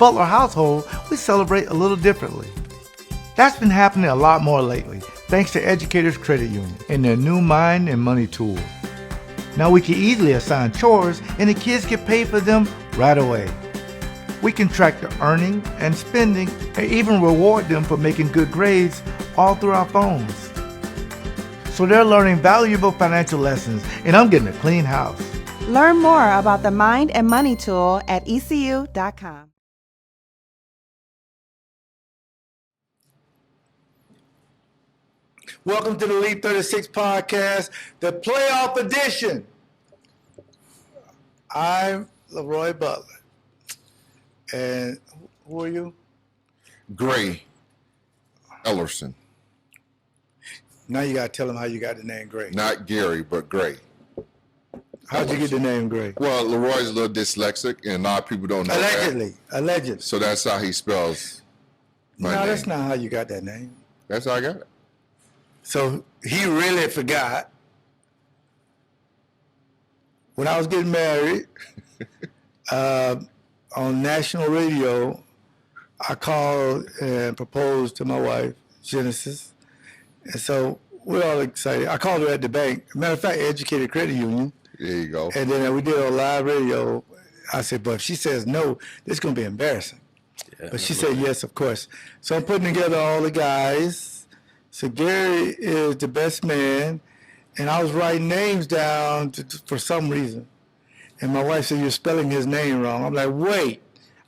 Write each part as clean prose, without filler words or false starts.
Butler household, we celebrate a little differently. That's been happening a lot more lately, thanks to Educators Credit Union and their new Mind and Money tool. Now we can easily assign chores and the kids get paid for them right away. We can track the earning and spending and even reward them for making good grades all through our phones. So they're learning valuable financial lessons and I'm getting a clean house. Learn more about the Mind and Money tool at ECU.com. Welcome to the Elite 36 podcast, the playoff edition. I'm Leroy Butler. And who are you? Gray. Ellerson. Now you got to tell them how you got the name Gray. Not Gary, but Gray. How'd you get the name Gray? Well, Leroy's a little dyslexic, and a lot of people don't know that. Allegedly. So that's how he spells my name. No, that's not how you got that name. That's how I got it. So he really forgot. When I was getting married, on national radio, I called and proposed to my wife, Genesis. And so we're all excited. I called her at the bank. Matter of fact, Educated Credit Union. There you go. And then we did it on live radio. I said, but if she says no, this is going to be embarrassing. Yeah, but she said yes, of course. So I'm putting together all the guys. So Gary is the best man. And I was writing names down for some reason. And my wife said, you're spelling his name wrong. I'm like, wait,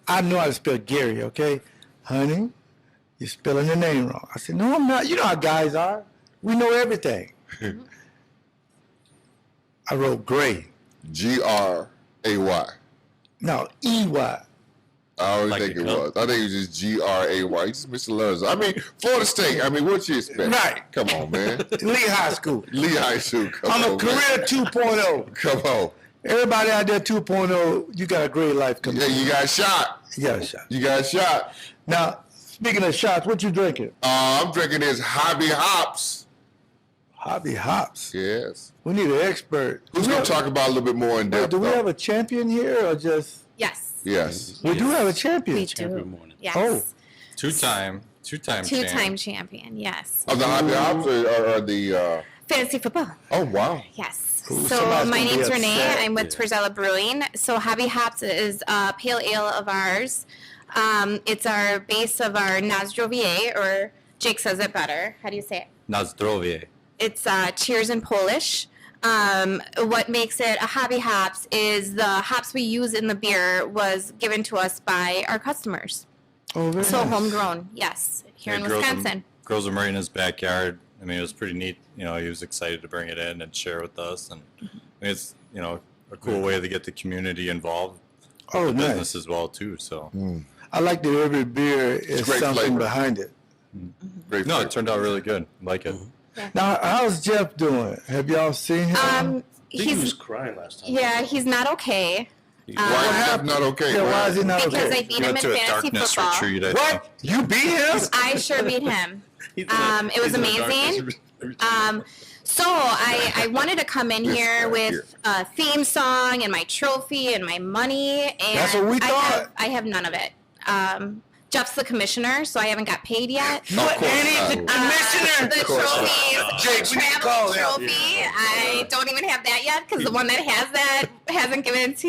I know how to spell Gary, okay? Honey, you're spelling the name wrong. I said, no, I'm not. You know how guys are. We know everything. I wrote Gray. G-R-A-Y. No, E-Y. I always think it was. I think it was just G-R-A-Y. You just missed the letters. I mean, Florida State. I mean, what you expect? Right. Come on, man. Lee High School. Lee High School. I'm a career 2.0. Come on. Everybody out there 2.0, you got a great life coming. Yeah, you got shot. You got a shot. You got shot. Now, speaking of shots, what you drinking? I'm drinking this Hobby Hops. Hobby Hops. Yes. We need an expert. Who's going to talk about a little bit more in depth? Do we have a champion here or just? Yes. Yes. We do have a champion. We do. Yes. Oh. Two-time champion, yes. Of the Hobby Hops or the... Fantasy football. Oh, wow. Yes. Ooh, so my name's upset. Renee. I'm with Torzala Brewing. So Hobby Hops is a pale ale of ours. It's our base of our Nazdrowie, or Jake says it better. How do you say it? Nazdrowie. It's cheers in Polish. What makes it a Hobby Hops is the hops we use in the beer was given to us by our customers. Oh, very So nice. homegrown, yes, here in Wisconsin. Grows them right in his backyard. I mean, it was pretty neat. You know, he was excited to bring it in and share with us. And I mean, it's, you know, a cool way to get the community involved with Oh, the nice. business as well, too. So, I like that every beer is great something flavor. behind it. Great no, flavor. it turned out really good. I like it. Now, how's Jeff doing? Have y'all seen him? I think he was He's crying last time. yeah, he's not okay. Why is that not okay? Yeah, why is he not Because okay? I beat He him in went to a fantasy darkness football. retreat, I think. What? You beat him? I sure beat him. It was amazing. So I wanted to come in here with a theme song and my trophy and my money, and That's what we thought. I have none of it. Jeff's the commissioner, so I haven't got paid yet. What? And he's the commissioner? The trophies, Jake, we need to travel call him. trophy. I don't even have that yet because the one that has that hasn't given it to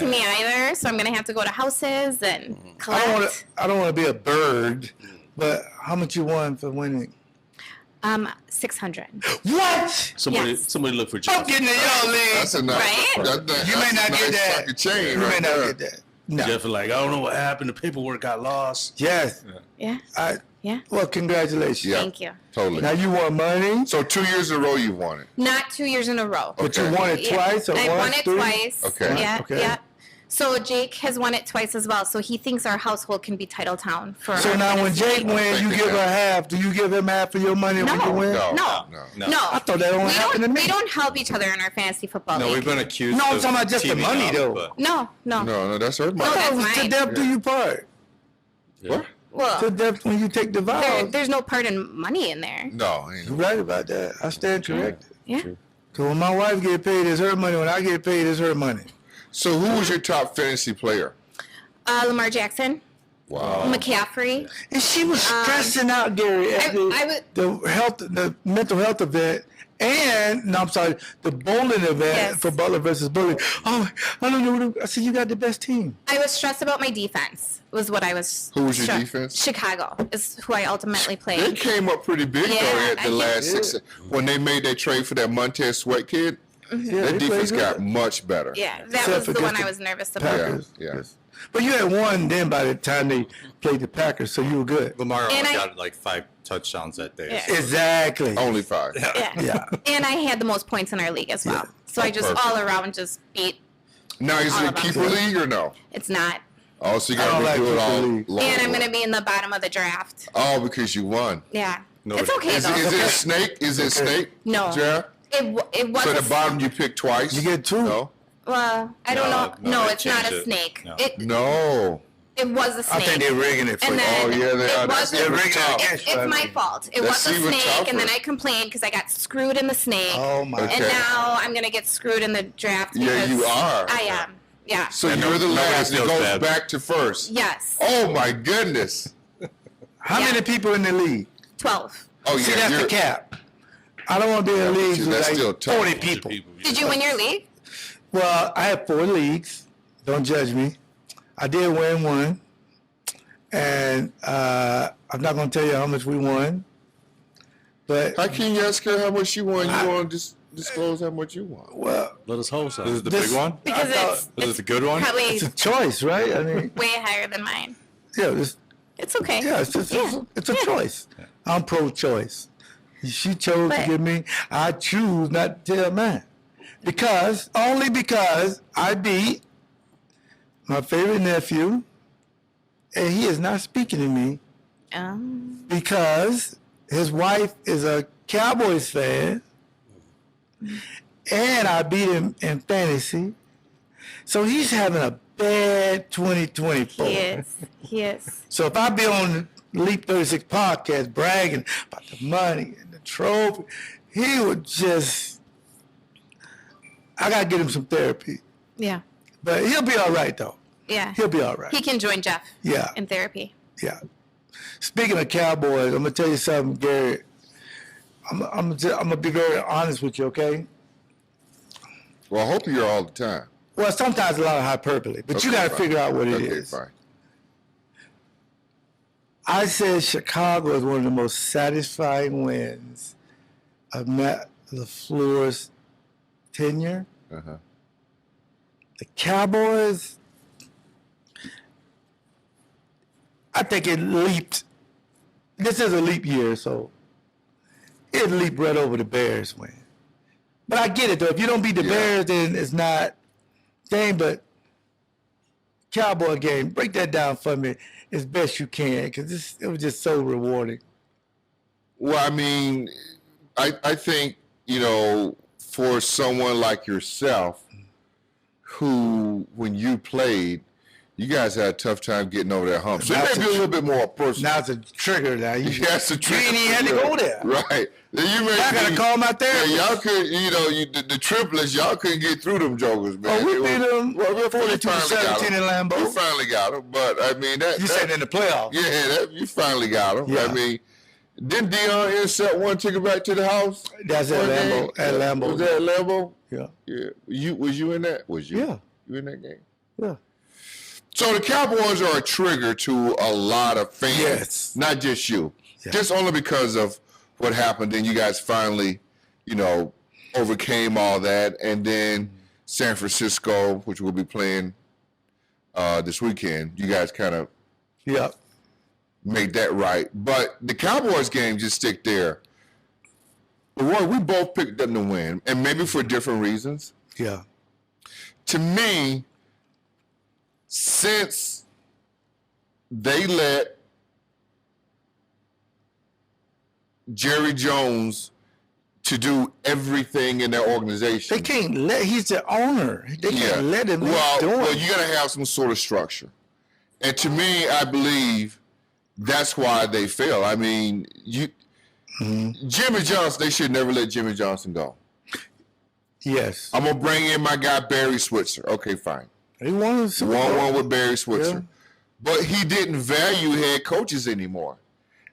me either. So I'm gonna have to go to houses and collect. I don't want to be a bird, but how much you won for winning? 600. What? Somebody look for I'm Jeff. getting in your league. That's enough. Right? You may not get that. Fucking chain You may right not there. get that. No. Jeff is like, I don't know what happened. The paperwork got lost. Yes. Yeah. Yeah. Well, congratulations. Yeah. Thank you. Totally. Now you won money, So 2 years in a row you won it. Not 2 years in a row. but you Okay. won it twice or I once, won it three? twice. Okay. Yeah. Okay. Yeah. So Jake has won it twice as well. So he thinks our household can be title town for. So our now when fantasy Jake league. wins, you give her half. Do you give him half of your money when you win? No. No. I thought that only happened to me. We don't help each other in our fantasy football No, league. we've been accused No, I'm of talking about just the teaming money, up, though. but- No. No, that's her No, money. that's To mine. death do you part. Yeah. What? Well, To death when you take the vows. there's no part in money in there. No, ain't You're no. right about that. I stand corrected. Yeah. So when my wife get paid, it's her money. When I get paid, it's her money. So who was your top fantasy player? Lamar Jackson. Wow. McCaffrey. And she was stressing out, Gary, at the mental health event. And the bowling event Yes. for Butler versus Bully. Oh, I don't know. I said, you got the best team. I was stressed about my defense. Was what I was. Who was your defense? Chicago is who I ultimately They played. came up pretty big Yeah, though at the I last did. 6 when they made that trade for that Montez Sweat kid. Yeah, That they defense played got good. much better. Yeah, that Except was for the one just I the was nervous about. Packers. Yeah. But you had won then by the time they played the Packers, so you were good. Lamar And only I- got like 5 touchdowns that day. Yeah. Exactly. Only 5. Yeah. Yeah. And I had the most points in our league as well. Yeah. So I just perfect. all around just beat. Now is All it a of them. keeper league or no? It's not. Oh, so you I got don't to like do it keeper all league. long. And I'm going to be in the bottom of the draft. Oh, because you won. Yeah. Nobody- It's okay Is though. it snake? Is it snake? No. Jeff? It was So a the bottom you picked twice. You get 2. No. Well, I don't know. No, No, they it's not changed a it. snake. No. No. It was a I snake. think they're rigging it for And you. then Oh yeah, they it are. was That's a- even rigging tough. it. It's my fault. It That's was a even snake, and then tougher. I complained because I got screwed in the snake. Oh, my Okay. And now I'm gonna get screwed in the draft. Yeah, because you are. I am. Yeah. So And you're the nobody last. It feels goes bad. back to first. Yes. Oh my goodness. How Yeah. many people in the league? 12. Oh See, yeah, that's the you're, cap. I don't want to be in a league with that's still like tough. 40 people. Did you win your league? Well, I have 4 leagues. Don't judge me. I did win one. And I'm not going to tell you how much we won. But, How can you ask her how much you won? You want to disclose how much you won? well, Let us hold This is some. the This- big one? Because thought- it's This is the good one? probably it's a choice, right? I mean, way higher than mine. yeah, it's okay. a choice. I'm pro-choice. She chose to But- give me. I choose not to tell mine only because I beat my favorite nephew, and he is not speaking to me because his wife is a Cowboys fan, and I beat him in fantasy. So he's having a bad 2024. He is. So if I be on the Leap 36 podcast bragging about the money and the trophy, he would just, I got to get him some therapy. Yeah. But he'll be all right, though. Yeah. He'll be all right. He can join Jeff Yeah, in therapy. yeah. Speaking of Cowboys, I'm going to tell you something, Gary. I'm going to be very honest with you, okay? Well, I hope you're all the time. Well, sometimes a lot of hyperbole, but you Okay, got to fine. figure out what it is. Okay, fine. I said Chicago is one of the most satisfying wins of Matt LaFleur's tenure. Uh-huh. The Cowboys, I think it leaped. This is a leap year, so it leaped right over the Bears win. But I get it, though. If you don't beat the Yeah. Bears, then it's not thing, but Cowboy game, break that down for me as best you can, because it was just so rewarding. Well, I mean, I think, for someone like yourself, who, when you played, you guys had a tough time getting over that hump. So it That's may a be a little bit more personal. Now it's a trigger now. That's the You trick. ain't even had to go there. Right. Then you may I got to be- call my Yeah, therapist. y'all could, the triplets, y'all couldn't get through them jokers, man. Oh, we It was- beat them well, we 42-17 in We Lambeau. finally got them, but I mean that. You said in the playoffs. Yeah, you finally got them. Yeah. I mean, didn't Dion intercept one ticket back to the house? That's at One Lambeau. day? At Lambeau. Was that at Lambeau? Yeah. Yeah. Was you in that? Was you? Yeah. You in that game? Yeah. So the Cowboys are a trigger to a lot of fans. Yes. Not just you. Yeah. Just only because of what happened. Then you guys finally, overcame all that. And then San Francisco, which we'll be playing this weekend, you guys kind of Yeah. made that right. But the Cowboys game just stick there. Roy, we both picked them to win, and maybe for different reasons. Yeah. To me, since they let Jerry Jones to do everything in their organization. They can't let, he's the owner. They can't let him do Well, it. you got to have some sort of structure. And to me, I believe that's why they fail. I mean, Jimmy Johnson, they should never let Jimmy Johnson go. Yes. I'm going to bring in my guy, Barry Switzer. Okay, fine. He won a Super Bowl. 1-1 with Barry Switzer. but he didn't value head coaches anymore.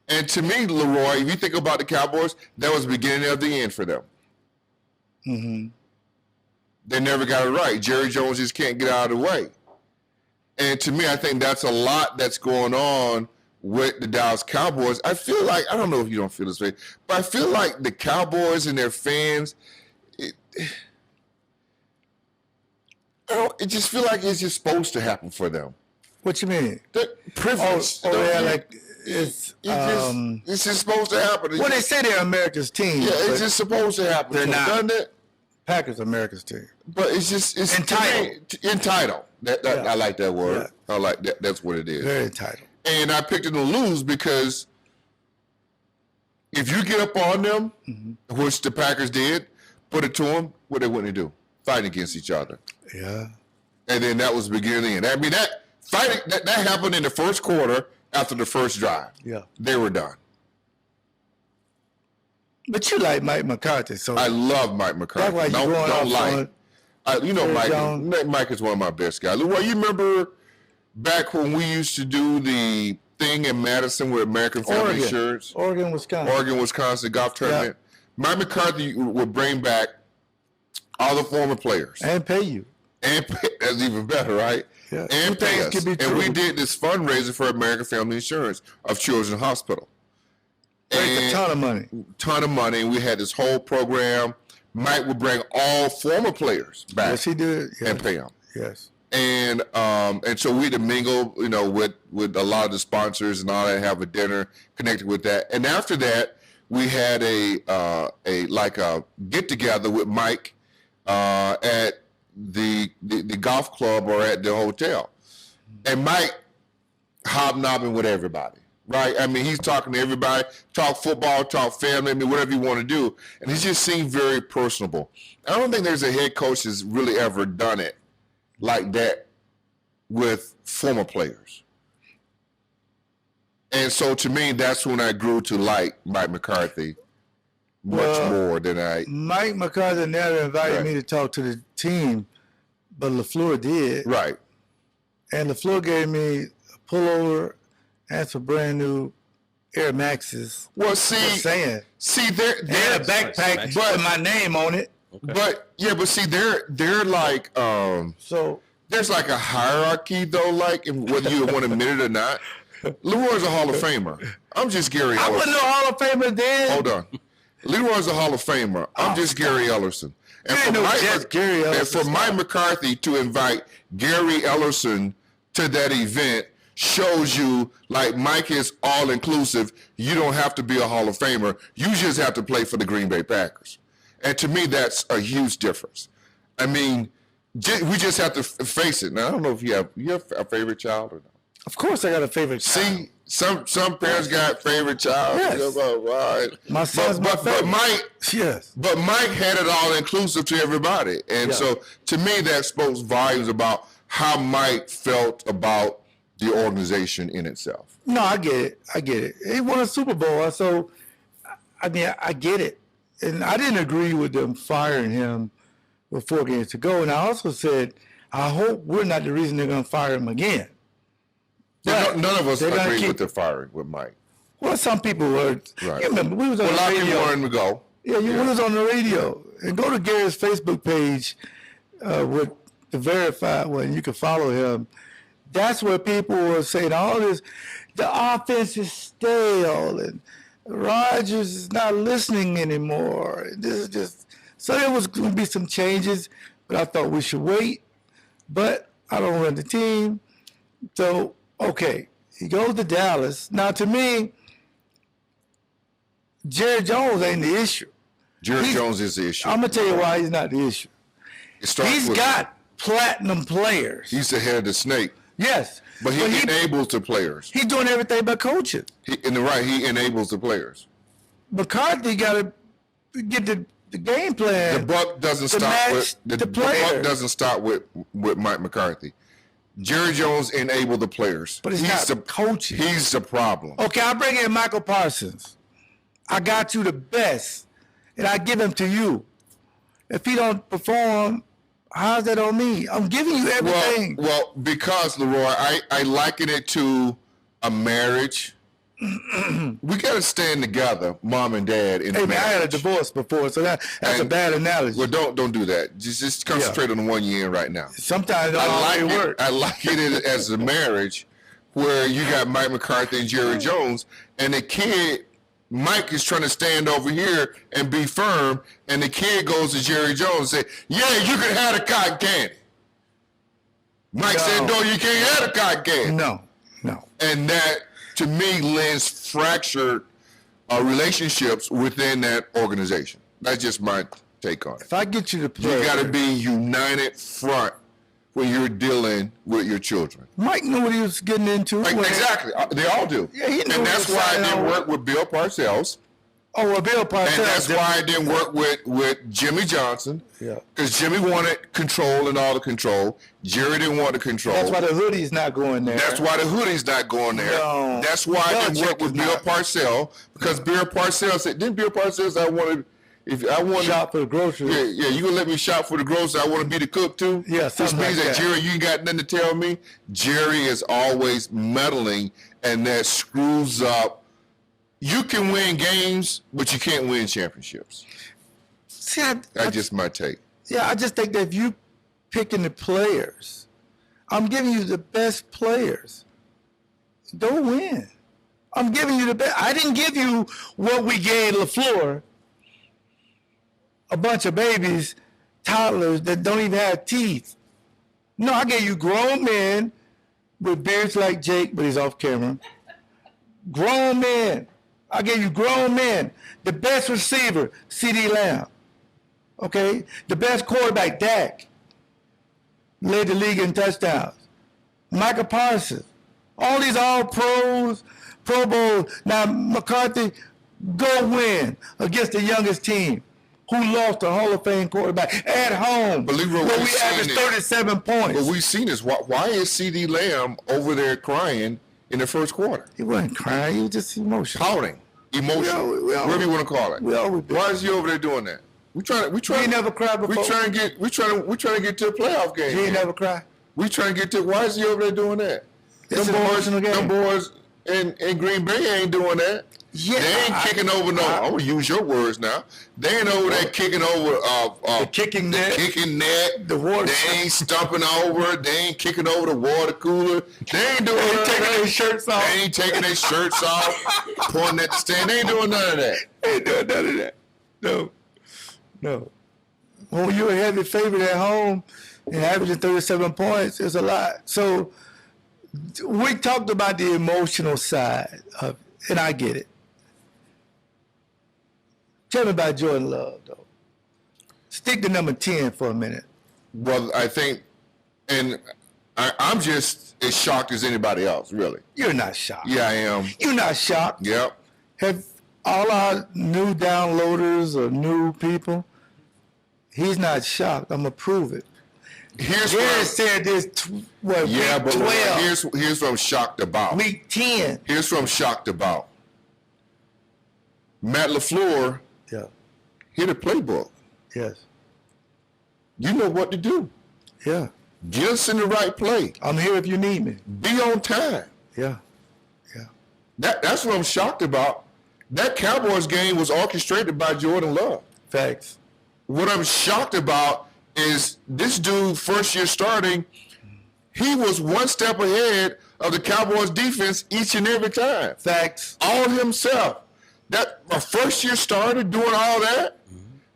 And to me, Leroy, if you think about the Cowboys, that was the beginning of the end for them. Mm-hmm. They never got it right. Jerry Jones just can't get out of the way. And to me, I think that's a lot that's going on with the Dallas Cowboys. I feel like, I don't know if you don't feel this way, but I feel like the Cowboys and their fans, it just feel like it's just supposed to happen for them. What you mean? The privilege. It's just supposed to happen. Well, they say they're America's team. Yeah, it's just supposed to happen. They're not. Doesn't it? Packers America's team. But it's entitled. Entitled. Yeah. I like that word. Yeah. I like that. That's what it is. Very entitled. And I picked them to lose because if you get up on them, which the Packers did, put it to them, what they wouldn't do? Fight against each other. Yeah. And then that was the beginning. And I mean, that fighting that happened in the first quarter after the first drive. Yeah. They were done. But you like Mike McCarthy, so I love Mike McCarthy. that's why you going don't off on Mike is one of my best guys. Well, you remember back when we used to do the thing in Madison with American Family Insurance? Oregon, Wisconsin golf tournament. Mike McCarthy would bring back all the former players. and pay you. And that's even better, right? Yeah. And Two pay things us. can be And we true. did this fundraiser for American Family Insurance of Children's Hospital. Raised a ton of money. Ton of money. And we had this whole program. Mike would bring all former players back Yes, he did. Yes. and pay them. Yes. And so we had to mingle, with a lot of the sponsors and all that, have a dinner connected with that. And after that, we had a get together with Mike at the golf club or at the hotel, and Mike hobnobbing with everybody. Right? I mean, he's talking to everybody, talk football, talk family, I mean, whatever you want to do. And he just seemed very personable. I don't think there's a head coach that's really ever done it like that with former players. And so to me, that's when I grew to like Mike McCarthy much more than I. Mike McCarthy never invited me to talk to the team, but LaFleur did. Right. And LaFleur gave me a pullover and some brand new Air Maxes. Well, see there And a backpack with my name on it. But see, they're like So there's like a hierarchy though, like whether you want to admit it or not. Leroy's a Hall of Famer. I'm just Gary I Ellerson. wasn't no Hall of Famer then. Hold on. Leroy's a Hall of Famer. I'm just Gary Ellerson. And for Mike McCarthy to invite Gary Ellerson to that event shows you like Mike is all inclusive. You don't have to be a Hall of Famer. You just have to play for the Green Bay Packers. And to me, that's a huge difference. I mean, we just have to face it. Now, I don't know if you have a favorite child or not. Of course I got a favorite child. See, some parents got favorite child. Yes. Right. My son's my favorite. But Mike, Yes. but Mike had it all inclusive to everybody. And so to me, that spoke volumes about how Mike felt about the organization in itself. No, I get it. He won a Super Bowl, so I mean, I get it. And I didn't agree with them firing him with 4 games to go. And I also said, I hope we're not the reason they're going to fire him again. But None of us they're gonna agree with the firing with Mike. Well, some people were. Right. You remember, we was on Well, a lot the of people radio. wanted him to go. Yeah, we was on the radio. And go to Gary's Facebook page with the verified one. You can follow him. That's where people were saying all this. The offense is stale, and Rodgers is not listening anymore. This is just so there was going to be some changes, but I thought we should wait. But I don't run the team, so okay. He goes to Dallas. Now, to me, Jerry Jones ain't the issue. Jerry Jones is the issue. I'm gonna tell you why he's not the issue. He's got platinum players. He's the head of the snake. Yes, But he enables the players. He's doing everything but coaching. He enables the players. McCarthy got to get the game plan. The buck doesn't to stop match with the player. buck doesn't stop with Mike McCarthy. Jerry Jones enabled the players. But he's not coaching. He's the problem. Okay, I'll bring in Michael Parsons. I got you the best, and I give him to you. If he don't perform, How's that on me? I'm giving you everything. Well, because, Leroy, I liken it to a marriage. We got to stand together, mom and dad. In Hey, a man, I had a marriage. divorce before, so that's a And- bad analogy. Well, don't do that. Just concentrate on the one you're in right now. Sometimes it don't I always like work. it. I like it as a marriage where you got Mike McCarthy and Jerry Jones, and the kid, Mike, is trying to stand over here and be firm, and the kid goes to Jerry Jones and say, "Yeah, you can have the cotton candy." Mike said, "No, you can't have the cotton candy." No. And that, to me, lends fractured relationships within that organization. That's just my take on it. If I get you to play, You got to be united front when you're dealing with your children. Mike knew what he was getting into. Like, when- exactly. They all do. Yeah, he knew and that's what he was why I signing didn't on work with Bill Parcells. Oh, well, Bill Parcells. And that's why I didn't work with Jimmy Johnson. Yeah. Because Jimmy wanted control and all the control. Jerry didn't want the control. That's why the hoodie's not going there. That's why the hoodie's not going there. No. That's why I didn't work Belichick with is Bill not. Parcells, because Bill Parcells said, didn't Bill Parcells say, if I wanted shop for the groceries. Yeah, you gonna let me shop for the groceries? I want to be the cook too. Yeah, which something means like that that. Jerry, you ain't got nothing to tell me. Jerry is always meddling, and that screws up. You can win games, but you can't win championships. See, That's just my take. I just think that if you picking the players, I'm giving you the best players. Go win. I'm giving you the best. I didn't give you what we gave LaFleur. A bunch of babies, toddlers that don't even have teeth. No, I gave you grown men with beards like Jake, but he's off camera. Grown men. I gave you grown men. The best receiver, C.D. Lamb. Okay? The best quarterback, Dak. Led the league in touchdowns. Micah Parsons. All these all pros, Pro Bowl. Now, McCarthy, go win against the youngest team who lost a Hall of Fame quarterback at home. But Leroy, where we've we seen averaged it. 37 points. But we've seen this. Why is C.D. Lamb over there crying in the first quarter? He wasn't crying. He was just emotional. Pouting, emotional, We all- whatever you want to call it. We always do. Why is he over there doing that? We He never cried before. We trying to get to a playoff game. He ain't never cried. We trying to get to. Why is he over there doing that? It's an emotional game. Them boys in Green Bay ain't doing that. Yeah, They ain't kicking over no. I'm gonna use your words now. They ain't over there kicking over The kicking net. kicking net. The water. They ain't stumping over. They ain't kicking over the water cooler. They ain't doing none of taking that. their shirts off. They ain't taking their shirts off, pointing at the stand. They ain't doing none of that. Ain't doing none of that. No. When you're a heavy favorite at home and averaging 37 points, it's a lot. So we talked about the emotional side of it, and I get it. Tell me about Jordan Love, though. Stick to number 10 for a minute. Well, I think, and I'm just as shocked as anybody else, really. You're not shocked. Yeah, I am. You're not shocked. Yep. Have all our new downloaders or new people, he's not shocked. I'm going to prove it. Here's Gary what said this, yeah, week but 12, here's what I'm shocked about. week 10. Here's what I'm shocked about. Matt LaFleur Yeah, hit a playbook. yes, You know what to do. yeah. Get us in the right play. I'm here if you need me. Be on time. Yeah, That's what I'm shocked about. That Cowboys game was orchestrated by Jordan Love. facts. What I'm shocked about is this dude, first year starting, he was one step ahead of the Cowboys defense each and every time. Facts. All himself. That a first year starter doing all that.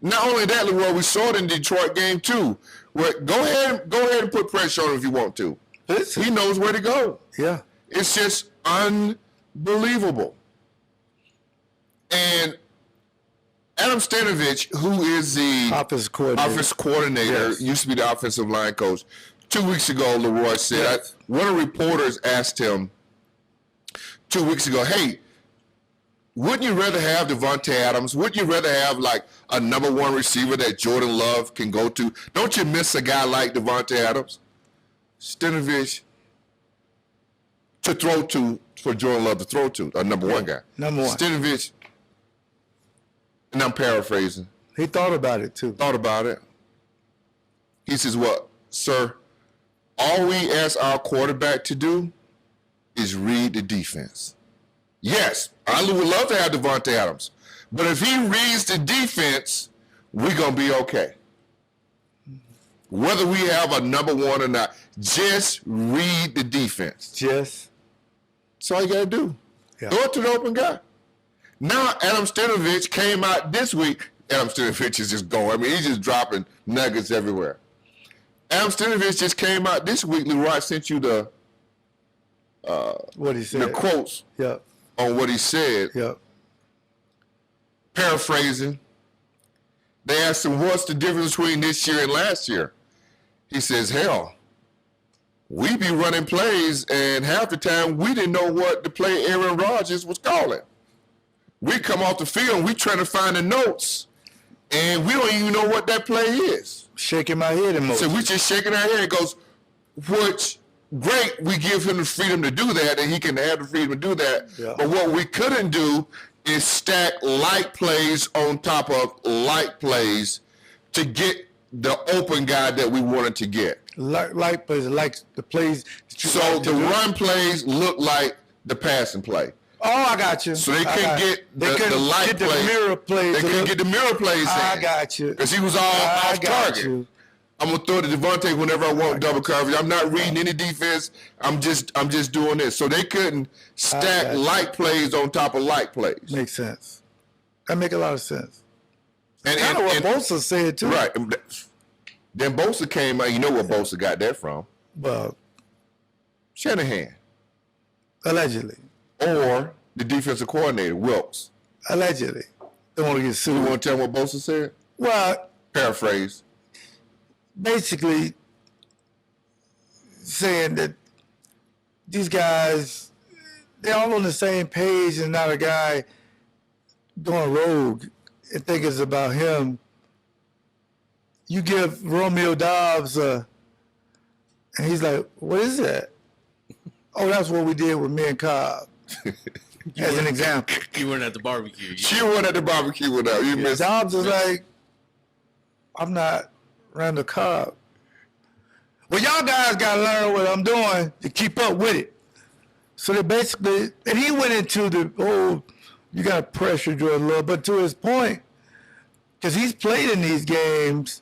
Not only that, Leroy, we saw it in the Detroit game too. Where go ahead and put pressure on him if you want to. Listen. He knows where to go. Yeah, It's just unbelievable. And Adam Stanovich, who is the offensive coordinator. offense coordinator, Yes. used to be the offensive line coach. 2 weeks ago, Leroy said, Yes. one of the reporters asked him 2 weeks ago, hey, wouldn't you rather have Devontae Adams? Wouldn't you rather have like a number one receiver that Jordan Love can go to? Don't you miss a guy like Devontae Adams? Stanovich to throw to, for Jordan Love to throw to, a number one guy. Number one. Stanovich, and I'm paraphrasing, He thought about it too. thought about it. He says, well, sir, all we ask our quarterback to do is read the defense. Yes, I would love to have Devontae Adams, but if he reads the defense, we're going to be okay. Whether we have a number one or not, just read the defense. Just. That's all you got to do. Yeah. Throw it to the open guy. Now, Adam Stenavich came out this week. Adam Stenavich is just going. I mean, he's just dropping nuggets everywhere. Adam Stenavich just came out this week. Leroy, I sent you the what he said. the quotes Yep. on what he said. Yep. Paraphrasing. They asked him, what's the difference between this year and last year? He says, hell, we be running plays, and half the time we didn't know what the play Aaron Rodgers was calling. We come off the field, and we trying to find the notes, and we don't even know what that play is. Shaking my head emoji. So we just shaking our head. It goes, which, great, we give him the freedom to do that, and he can have the freedom to do that. Yeah. But what we couldn't do is stack light plays on top of light plays to get the open guy that we wanted to get. Like plays, like the plays. That you So like to the do. run plays look like the passing play. Oh, I got you. So they I couldn't got get you. They the couldn't light get the play. mirror plays. They couldn't get the mirror plays in. I got you. Because he was all I off got target. you. I'm gonna throw to Devontae whenever I want double coverage. I'm not reading any defense. I'm just doing this. So they couldn't stack got you. light plays on top of light plays. Makes sense. That make a lot of sense. And Kind of what Bosa said too. right. Then Bosa came out. You know where Bosa got that from? Well, Shanahan allegedly. or the defensive coordinator Worx. Allegedly. Don't want to get You sued. want to tell me what Bosa said? Well, Paraphrase. basically saying that these guys, they're all on the same page and not a guy going rogue and think it's about him. You give Romeo Dobbs and he's like, what is that? Oh, that's what we did with me and Cobb. As an example. You weren't at the barbecue. She went at the barbecue with her. You missed. Dobbs is like, I'm not Randall Cobb. Well, y'all guys got to learn what I'm doing to keep up with it. So they basically, and he went into the whole, you got to pressure Jordan Love, but to his point, because he's played in these games,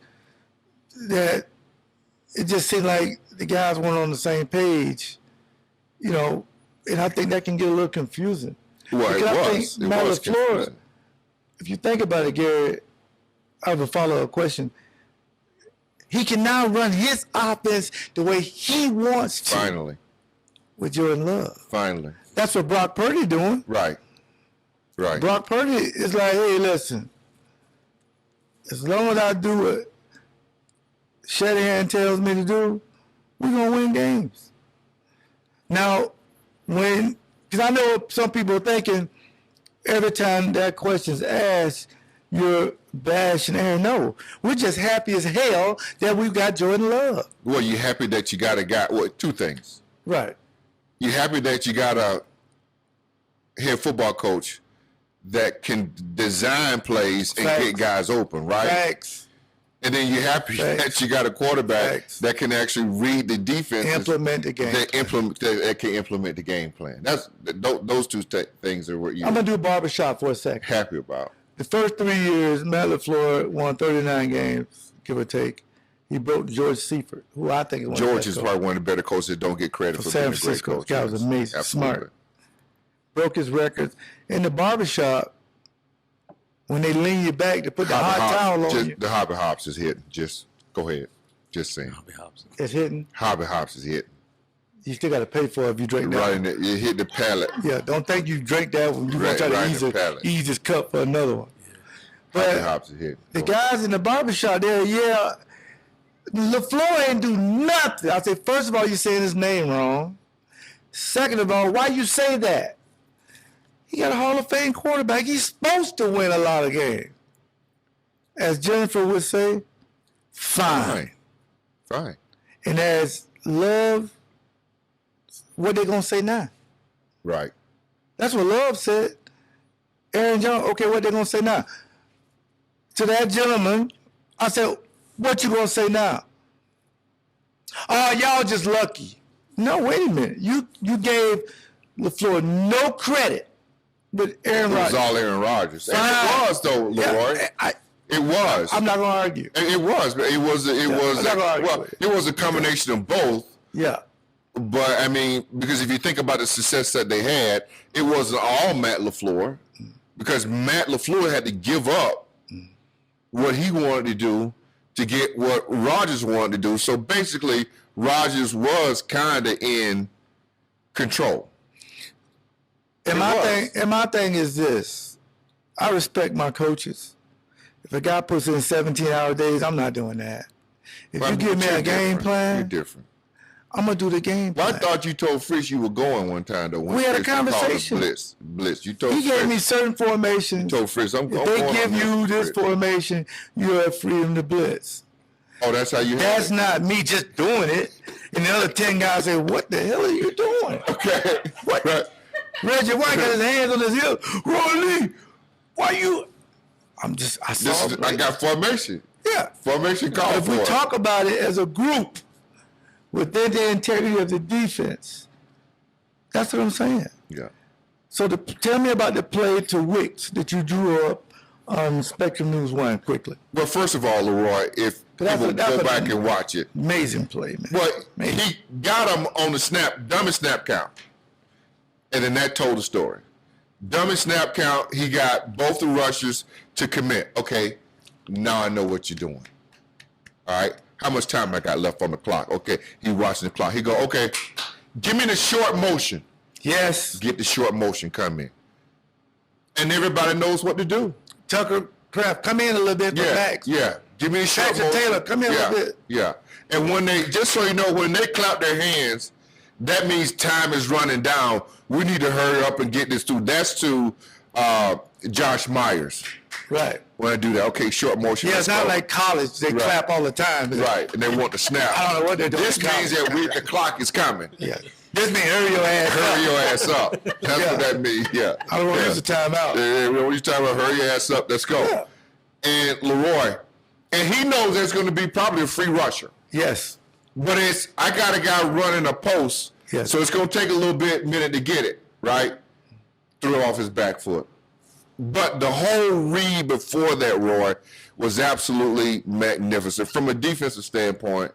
that it just seemed like the guys weren't on the same page, you know, and I think that can get a little confusing. Well, Because I think it Matt was LaFleur, confusing. if you think about it, Gary, I have a follow-up question. He can now run his offense the way he wants to Finally. with Jordan Love. Finally. That's what Brock Purdy doing. Right. Right. Brock Purdy is like, hey, listen, as long as I do what Shanahan tells me to do, we're going to win games. Now, because I know some people are thinking every time that question's asked, you're bashing Aaron. No, we're just happy as hell that we've got Jordan Love. Well, you happy that you got a guy. Well, two things. Right. You happy that you got a head football coach that can design plays and Facts. get guys open, right? Facts. And then you're happy Facts. that you got a quarterback Facts. that can actually read the defense. Implement the game. That can implement the game plan. Those two things are what you're I'm going to do barbershop for a second. happy about. The first 3 years, Matt LaFleur won 39 games, give or take. He broke George Seifert, who I think is one of the George best is coaches. probably one of the better coaches that don't get credit for San being a great Francisco. coach. Guy was Yes. amazing, Absolutely. smart. Broke his records. In the barbershop, when they lean you back to put the hot towel on you, The Hobby Hops is hitting. Just go ahead. Just saying. it's hitting. Hobby Hops is hitting. You still got to pay for it if you drink that. Right in it. You hit the palate. Yeah, don't think you drink that when you Right- want to try right to in the palate. ease his cup for another one. Hobby But Hops is hitting. the guys in the barbershop there, yeah, LaFleur ain't do nothing. I say, first of all, you're saying his name wrong. Second of all, why you say that? He got a Hall of Fame quarterback. He's supposed to win a lot of games. As Jennifer would say, fine. Fine. And as Love, what they gonna say now? Right. That's what Love said. Aaron Jones, okay, what they gonna say now? To that gentleman, I said, what you gonna say now? Oh, y'all just lucky. No, wait a minute. You gave LaFleur no credit with Aaron It was Rodgers. all Aaron Rodgers. And Fine. it was, though, Leroy. Yeah, It was. I'm not going to argue. It was, but it was. I'm not gonna argue Well, with it. it was a combination of both. Yeah. But I mean, because if you think about the success that they had, it wasn't all Matt LaFleur, because Matt LaFleur had to give up what he wanted to do to get what Rodgers wanted to do. So basically, Rodgers was kind of in control. And my thing is this: I respect my coaches. If a guy puts in 17-hour days, I'm not doing that. If you give me a game plan, You're different. I'm gonna do the game Well, plan. I thought you told Fritz you were going one time though. When We had a Fritz called us conversation. Blitz. You told He Fritz. gave me certain formations. told Fritz, I'm If going. they on give that you with this Fritz. formation, you have freedom to blitz. Oh, that's how you. That's not me just doing it. And the other 10 guys say, "What the hell are you doing?" Okay. What? Right. Reggie White got his hands on his hip. Roy Lee, why you? I saw it. I got formation. Yeah. Formation call If for we it. talk about it as a group within the integrity of the defense, that's what I'm saying. Yeah. So tell me about the play to Wicks that you drew up on Spectrum News 1 quickly. Well, first of all, Leroy, if That's people that's go back and watch it, Amazing play, man. well, Amazing. he got him on the dumbest snap count, and then that told the story. Dumbest snap count, he got both the rushers to commit. Okay, now I know what you're doing. All right, how much time I got left on the clock? Okay, he watching the clock. He go, okay, give me the short motion. Yes. Get the short motion coming, and everybody knows what to do. Tucker Kraft, come in a little bit for Max. Yeah. Give me the short Jackson motion. Taylor, come here a yeah, little bit. Yeah. And when they, just so you know, when they clap their hands, that means time is running down. We need to hurry up and get this through. That's to Josh Myers. Right. When I do that, okay, short motion. Yeah, it's let's not go. like college. They Right. clap all the time. Right, and they want the snap. I don't know what they're doing. This means that the clock is coming. Yeah. This means hurry your ass Hurry up. your ass up. That's Yeah. what that means, yeah. I don't want to yeah. use the timeout. Yeah, when you talking about hurry your ass up, let's go. Yeah. And Leroy, and he knows there's going to be probably a free rusher. Yes. But I got a guy running a post, Yes. so it's going to take a little minute to get it, right? Threw off his back foot. But the whole read before that, Roy, was absolutely magnificent. From a defensive standpoint,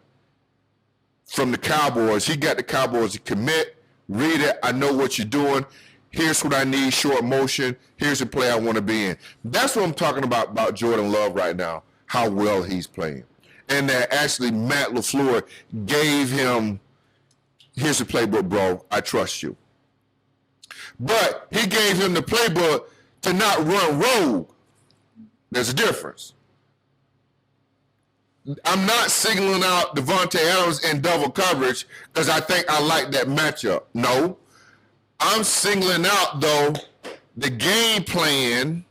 from the Cowboys, he got the Cowboys to commit, read it, I know what you're doing. Here's what I need, short motion. Here's the play I want to be in. That's what I'm talking about Jordan Love right now, how well he's playing. And that actually Matt LaFleur gave him, here's the playbook, bro, I trust you. But he gave him the playbook to not run rogue. There's a difference. I'm not singling out Devontae Adams in double coverage because I think I like that matchup. No. I'm singling out, though, the game plan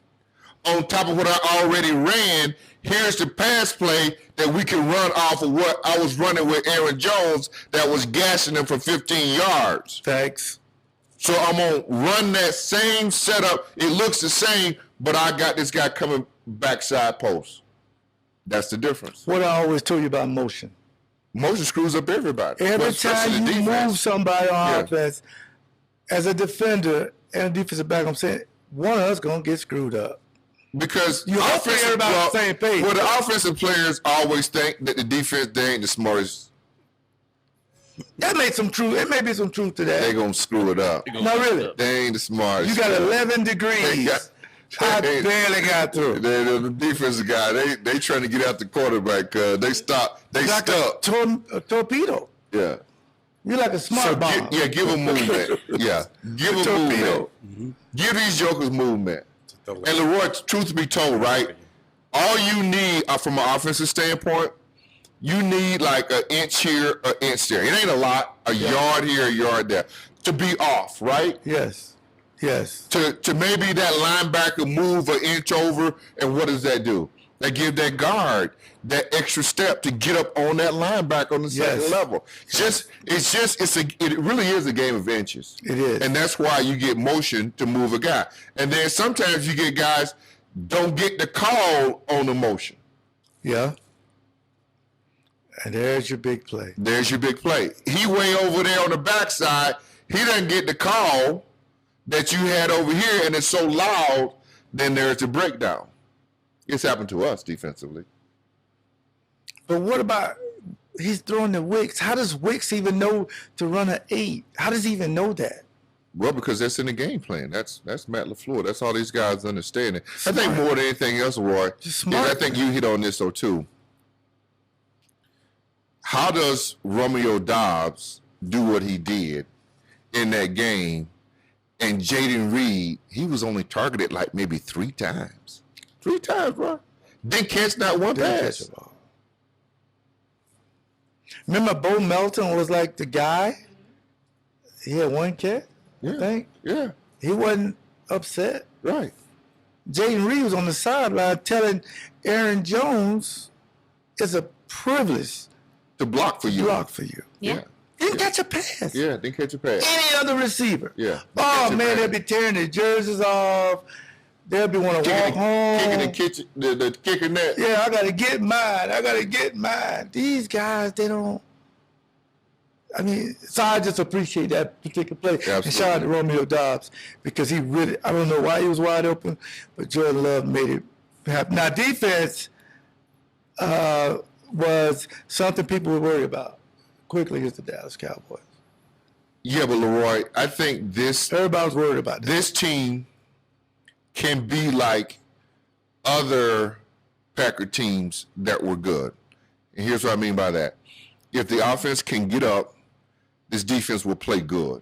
on top of what I already ran. Here's the pass play that we can run off of what I was running with Aaron Jones that was gashing him for 15 yards. Thanks. So I'm going to run that same setup. It looks the same, but I got this guy coming backside post. That's the difference. What I always told you about motion. Motion screws up everybody. Every but especially time the you defense. move somebody on Yeah. offense, as a defender and a defensive back, I'm saying one of us going to get screwed up. Because You hope everybody's on the same page. Well, the offensive players always think that the defense, they ain't the smartest. That may some truth. It may be some truth to They that. going to screw it up. No, really. They ain't the smartest. You got 11 degrees. I barely got through. The defensive guy, they trying to get out the quarterback. They stop. They Like stuck. a torpedo. Yeah. You're like a smart So bomb. give them movement. Yeah, give them Torpedo. movement. Give these jokers movement. And Leroy, truth be told, right? All you need from an offensive standpoint, you need like an inch here, an inch there. It ain't a lot. A yard here, a yard there to be off, right? Yes. Yes. To maybe that linebacker move an inch over, and what does that do? That give that guard that extra step to get up on that linebacker on the second Yes. level. It really is a game of inches. It is. And that's why you get motion to move a guy. And then sometimes you get guys don't get the call on the motion. Yeah. And there's your big play. There's your big play. He way over there on the backside. He doesn't get the call that you had over here, and it's so loud, then there's the breakdown. It's happened to us defensively. But what about he's throwing to Wicks? How does Wicks even know to run an 8? How does he even know that? Well, because that's in the game plan. That's Matt LaFleur. That's all these guys understand it. I think more than anything else, Roy, Just smart. I think you hit on this, though, too. How does Romeo Dobbs do what he did in that game? And Jaden Reed, he was only targeted like maybe 3 times. 3 times, bro. Didn't catch not one Didn't pass. catch a ball. Remember Bo Melton was like the guy? He had 1 catch, I think. Yeah, He wasn't upset. right. Jaden Reed was on the sideline telling Aaron Jones it's a privilege To block for you. block for you. Yeah. Didn't catch a pass. Yeah, didn't catch a pass. Any other receiver. Yeah. Oh, man, they'll be tearing their jerseys off. They'll be want to walk home. Kicking the kitchen, the kicking net. Yeah, I got to get mine. I got to get mine. These guys, they don't. I mean, so I just appreciate that particular play. Absolutely. And shout out to Romeo Dobbs because he really, I don't know why he was wide open, but Jordan Love made it happen. Now, defense was something people were worried about quickly against the Dallas Cowboys. Yeah, but Leroy, I think Everybody was worried about that. this team can be like other Packer teams that were good. And here's what I mean by that. If the offense can get up, this defense will play good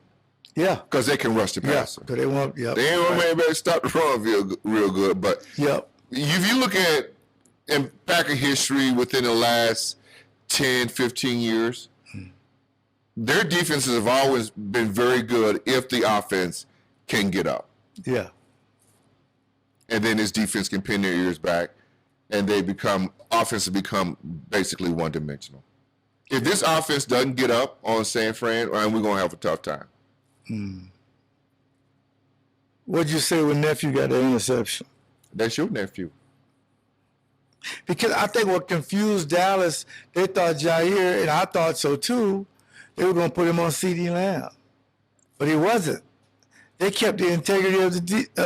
Yeah. because they can rush the Yeah. passer. Because they want, yep. They ain't gonna maybe stop the run real good. But Yep. if you look at in Packer history within the last 10, 15 years, their defenses have always been very good if the offense can get up. Yeah. And then this defense can pin their ears back, and offenses become basically one-dimensional. If this offense doesn't get up on San Fran, we're going to have a tough time. What'd you say when nephew got the interception? That's your nephew. Because I think what confused Dallas, they thought Jair, and I thought so too, they were going to put him on CD Lamb. But he wasn't. They kept the integrity of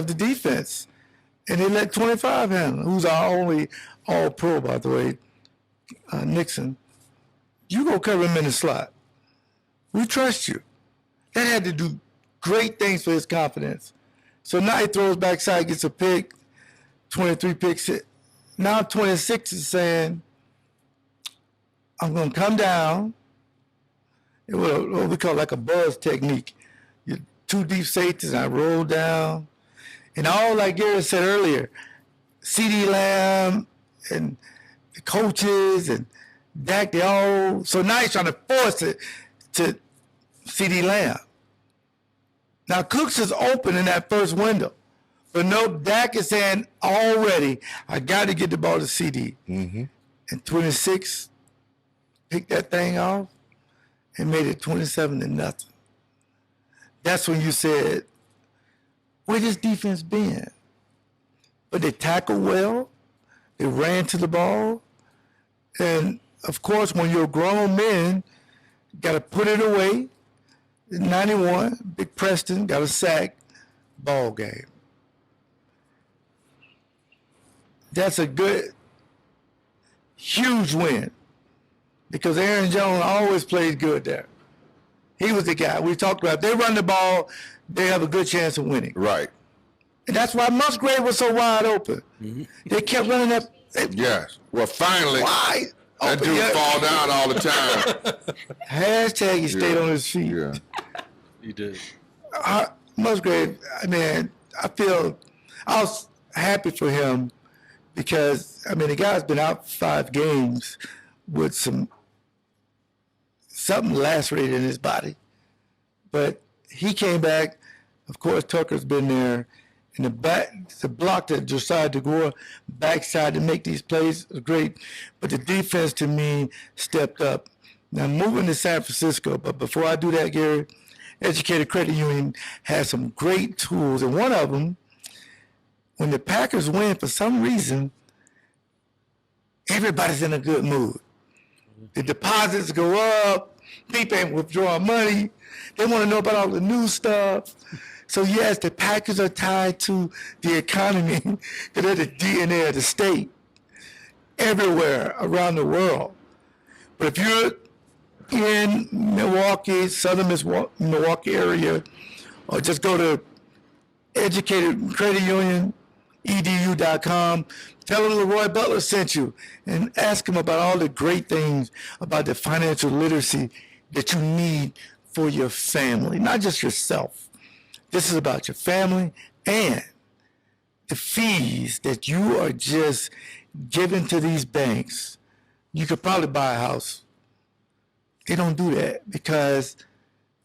the defense. And they let 25 handle, who's our only all-pro, by the way, Nixon. You go cover him in the slot. We trust you. That had to do great things for his confidence. So now he throws backside, gets a pick, 23 picks. Now 26 is saying, I'm going to come down. It was what we call like a buzz technique. You're 2 deep safeties, I roll down. And all like Gary said earlier, CD Lamb and the coaches and Dak, they all, so now he's trying to force it to CD Lamb. Now Cooks is open in that first window. But no, Dak is saying already, I got to get the ball to CD. Mm-hmm. And 26 picked that thing off and made it 27-0. That's when you said, where this defense been? But they tackled well. They ran to the ball. And, of course, when you're grown men, you got to put it away. 91, Big Preston got a sack, ball game. That's a good, huge win because Aaron Jones always played good there. He was the guy. We talked about, if they run the ball, they have a good chance of winning. Right. And that's why Musgrave was so wide open. Mm-hmm. They kept running that. Yes. Well, finally, Wide that open. dude Yeah. fall down all the time. Hashtag he stayed on his feet. Yeah. You did. Musgrave, I mean, I was happy for him because, I mean, the guy's been out 5 games with something lacerated in his body. But he came back. Of course, Tucker's been there. And the block that Josiah DeGore backside to make these plays was great. But the defense, to me, stepped up. Now, moving to San Francisco, but before I do that, Gary, Educated Credit Union has some great tools. And one of them, when the Packers win, for some reason, everybody's in a good mood. The deposits go up. People ain't withdrawing money. They want to know about all the new stuff. So yes, the Packers are tied to the economy because they're the DNA of the state everywhere around the world. But if you're in Milwaukee, southern Milwaukee area, or just go to Educated Credit Union, edu.com, tell them Leroy Butler sent you and ask him about all the great things about the financial literacy that you need for your family, not just yourself. This is about your family and the fees that you are just giving to these banks. You could probably buy a house. They don't do that because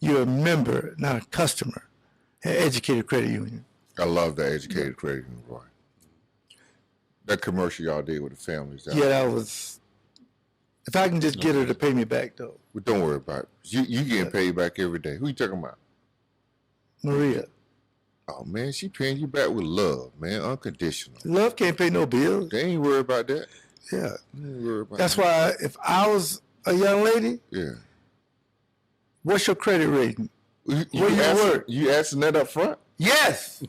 you're a member, not a customer at Educated Credit Union. I love that Educated Credit Union, Roy. That commercial y'all did with the families. Yeah, that was. If I can just get her to pay me back, though. But don't worry about it. You getting paid back every day. Who you talking about? Maria. Oh, man, she paying you back with love, man, unconditional. Love can't pay no bills. They ain't worried about that. Yeah. They ain't worried about That's that. why if I was a young lady, Yeah. what's your credit rating? Where you work? You asking that up front? Yes.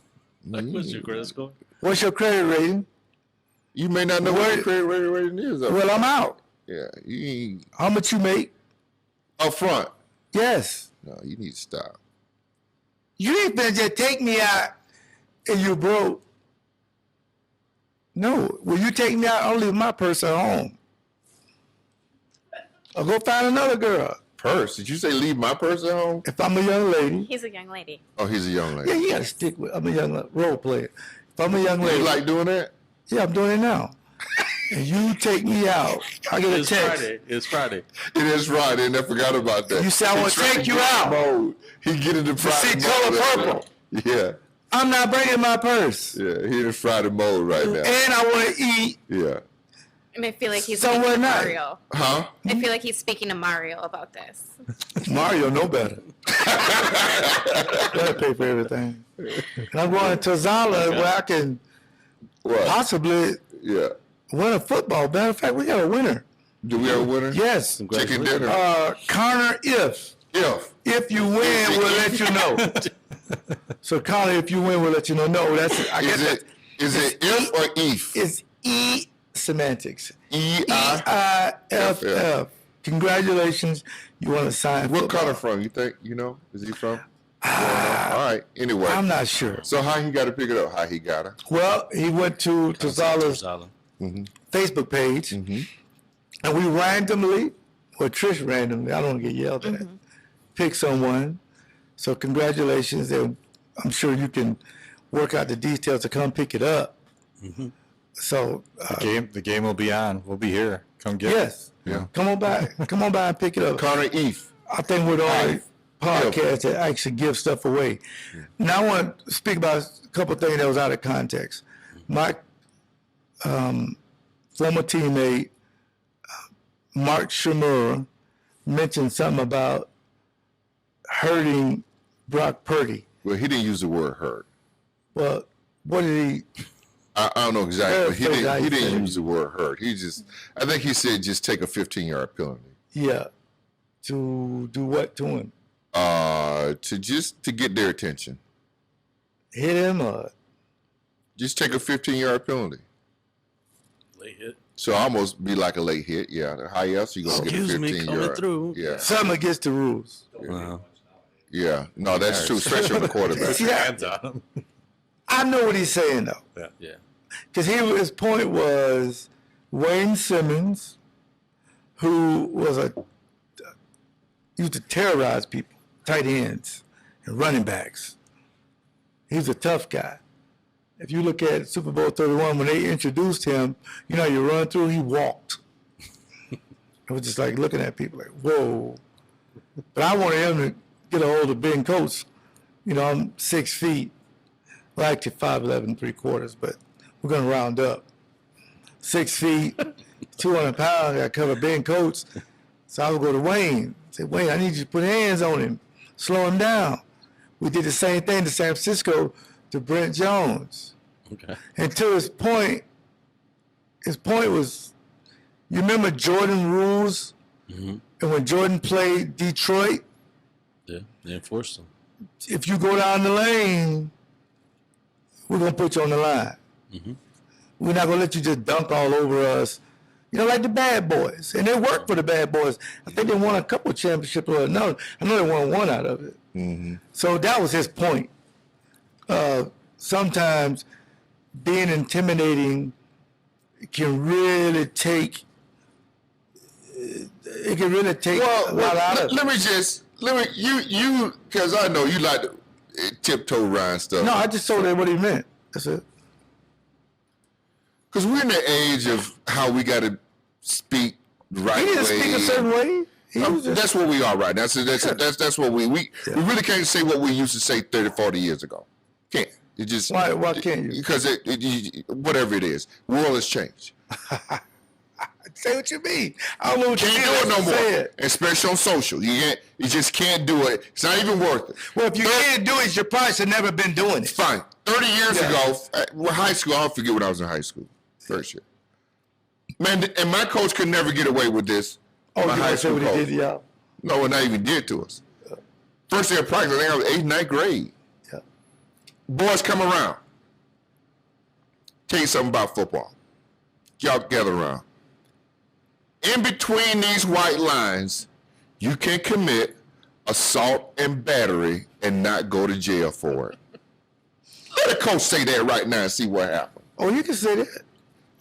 Like, what's your credit score? What's your credit rating? You may not know what your credit rating is up Well, front. I'm out. Yeah. You ain't How much you make? up front. Yes. No, you need to stop. You ain't been just take me out and you broke. No. When you take me out, I'll leave my purse at home. I'll go find another girl. Purse? Did you say leave my purse at home? If I'm a young lady. He's a young lady. Oh, he's a young lady. Yeah, you gotta stick with. I'm a young role player. If I'm a young lady, You like doing that? yeah, I'm doing it now. And you take me out, I get a It's text. Friday. It's Friday. It is Friday, and I forgot about that. You say, I wanna He trying take to you get out. Mode. He get into Friday see mode. color purple. Yeah, I'm not bringing my purse, yeah. He in Friday mode right now. and I want to eat. Yeah. I feel like he's Somewhere speaking to nice. Mario. Huh? I feel like he's speaking to Mario about this. Mario know better. Gotta pay for everything. And I'm going to Torzala where I can What? possibly Yeah. win a football. Matter of fact, we got a winner. Do we have a winner? Yes. Chicken dinner. Connor, if you win, we'll let you know. So Connor, if you win, we'll let you know. No, that's I guess Is it if or Eiff? it's E semantics. E-I-F-F. EIFF. Congratulations. You want to sign? Where football. Connor from? You think? You know? Is he from? All right. Anyway. I'm not sure. So how he got to pick it up? How he got her? Well, he went to Torzala's Torzala. Facebook page, and we randomly, or Trish randomly, I don't want to get yelled at, pick someone. So congratulations, and I'm sure you can work out the details to come pick it up. So The game will be on. We'll be here. Come get it. yes, Yeah. come on by and pick it up. Connor Eiff. I think we're the only podcast that actually gives stuff away. Now I want to speak about a couple of things that was out of context. My former teammate, Mark Shimura, mentioned something about hurting Brock Purdy. Well, he didn't use the word hurt. Well, what did he? I don't know exactly. But he Paraphrase, didn't use the word hurt. I think he said just take a 15-yard penalty. Yeah, to do what to him? To get their attention. Hit him or? Just take a 15-yard penalty. Late hit. So almost be like a late hit. Yeah. How else you gonna get a Excuse me, 15-yard? coming through. Yeah. Something against the rules. Yeah. No, that's true, especially on the quarterback. See that? Hands on him. I know what he's saying though. Yeah. Because his point was Wayne Simmons, who used to terrorize people, tight ends and running backs. He was a tough guy. If you look at Super Bowl 31, when they introduced him, you know, you run through, he walked. I was just like looking at people like, whoa. But I wanted him to get a hold of Ben Coates. You know, I'm 6 feet. Well, actually 5'11", 3/4, but we're going to round up. 6 feet, 200 pounds, I cover Ben Coates. So I would go to Wayne, say, Wayne, I need you to put hands on him, slow him down. We did the same thing to San Francisco to Brent Jones. Okay. And to his point was, you remember Jordan rules Mm-hmm. And when Jordan played Detroit, Yeah, they enforced them. if you go down the lane, we're going to put you on the line. Mm-hmm. We're not going to let you just dunk all over us. You know, like the Bad Boys. And they work for the Bad Boys. I think they won a couple championships. I know they won one out of it. Mm-hmm. So that was his point. Sometimes being intimidating can really take a lot out of it. Let me you because I know you like to tiptoe around stuff. No, I just told her what he meant. That's it. Because we're in the age of how we got to speak the right He didn't way. speak a certain way. He was just, That's what we are right now. That's what we really can't say what we used to say 30, 40 years ago. Can't. It just why can't you? Because whatever it is, world has changed. Say what you mean. I don't know what you Can't do it no say more, it. especially on social. You just can't do it. It's not even worth it. Well, if you can't do it, you probably should never been doing it. Fine. 30 years ago, high school, I'll forget when I was in high school. First year. Man, and my coach could never get away with this. Oh, my you high want to say school what he coach. did to y'all? No, not even did to us. First day of practice, I think I was 8th, 9th grade. Yeah. Boys come around. Tell you something about football. Y'all gather around. In between these white lines, you can commit assault and battery and not go to jail for it. Let a coach say that right now and see what happens. Oh, you can say that.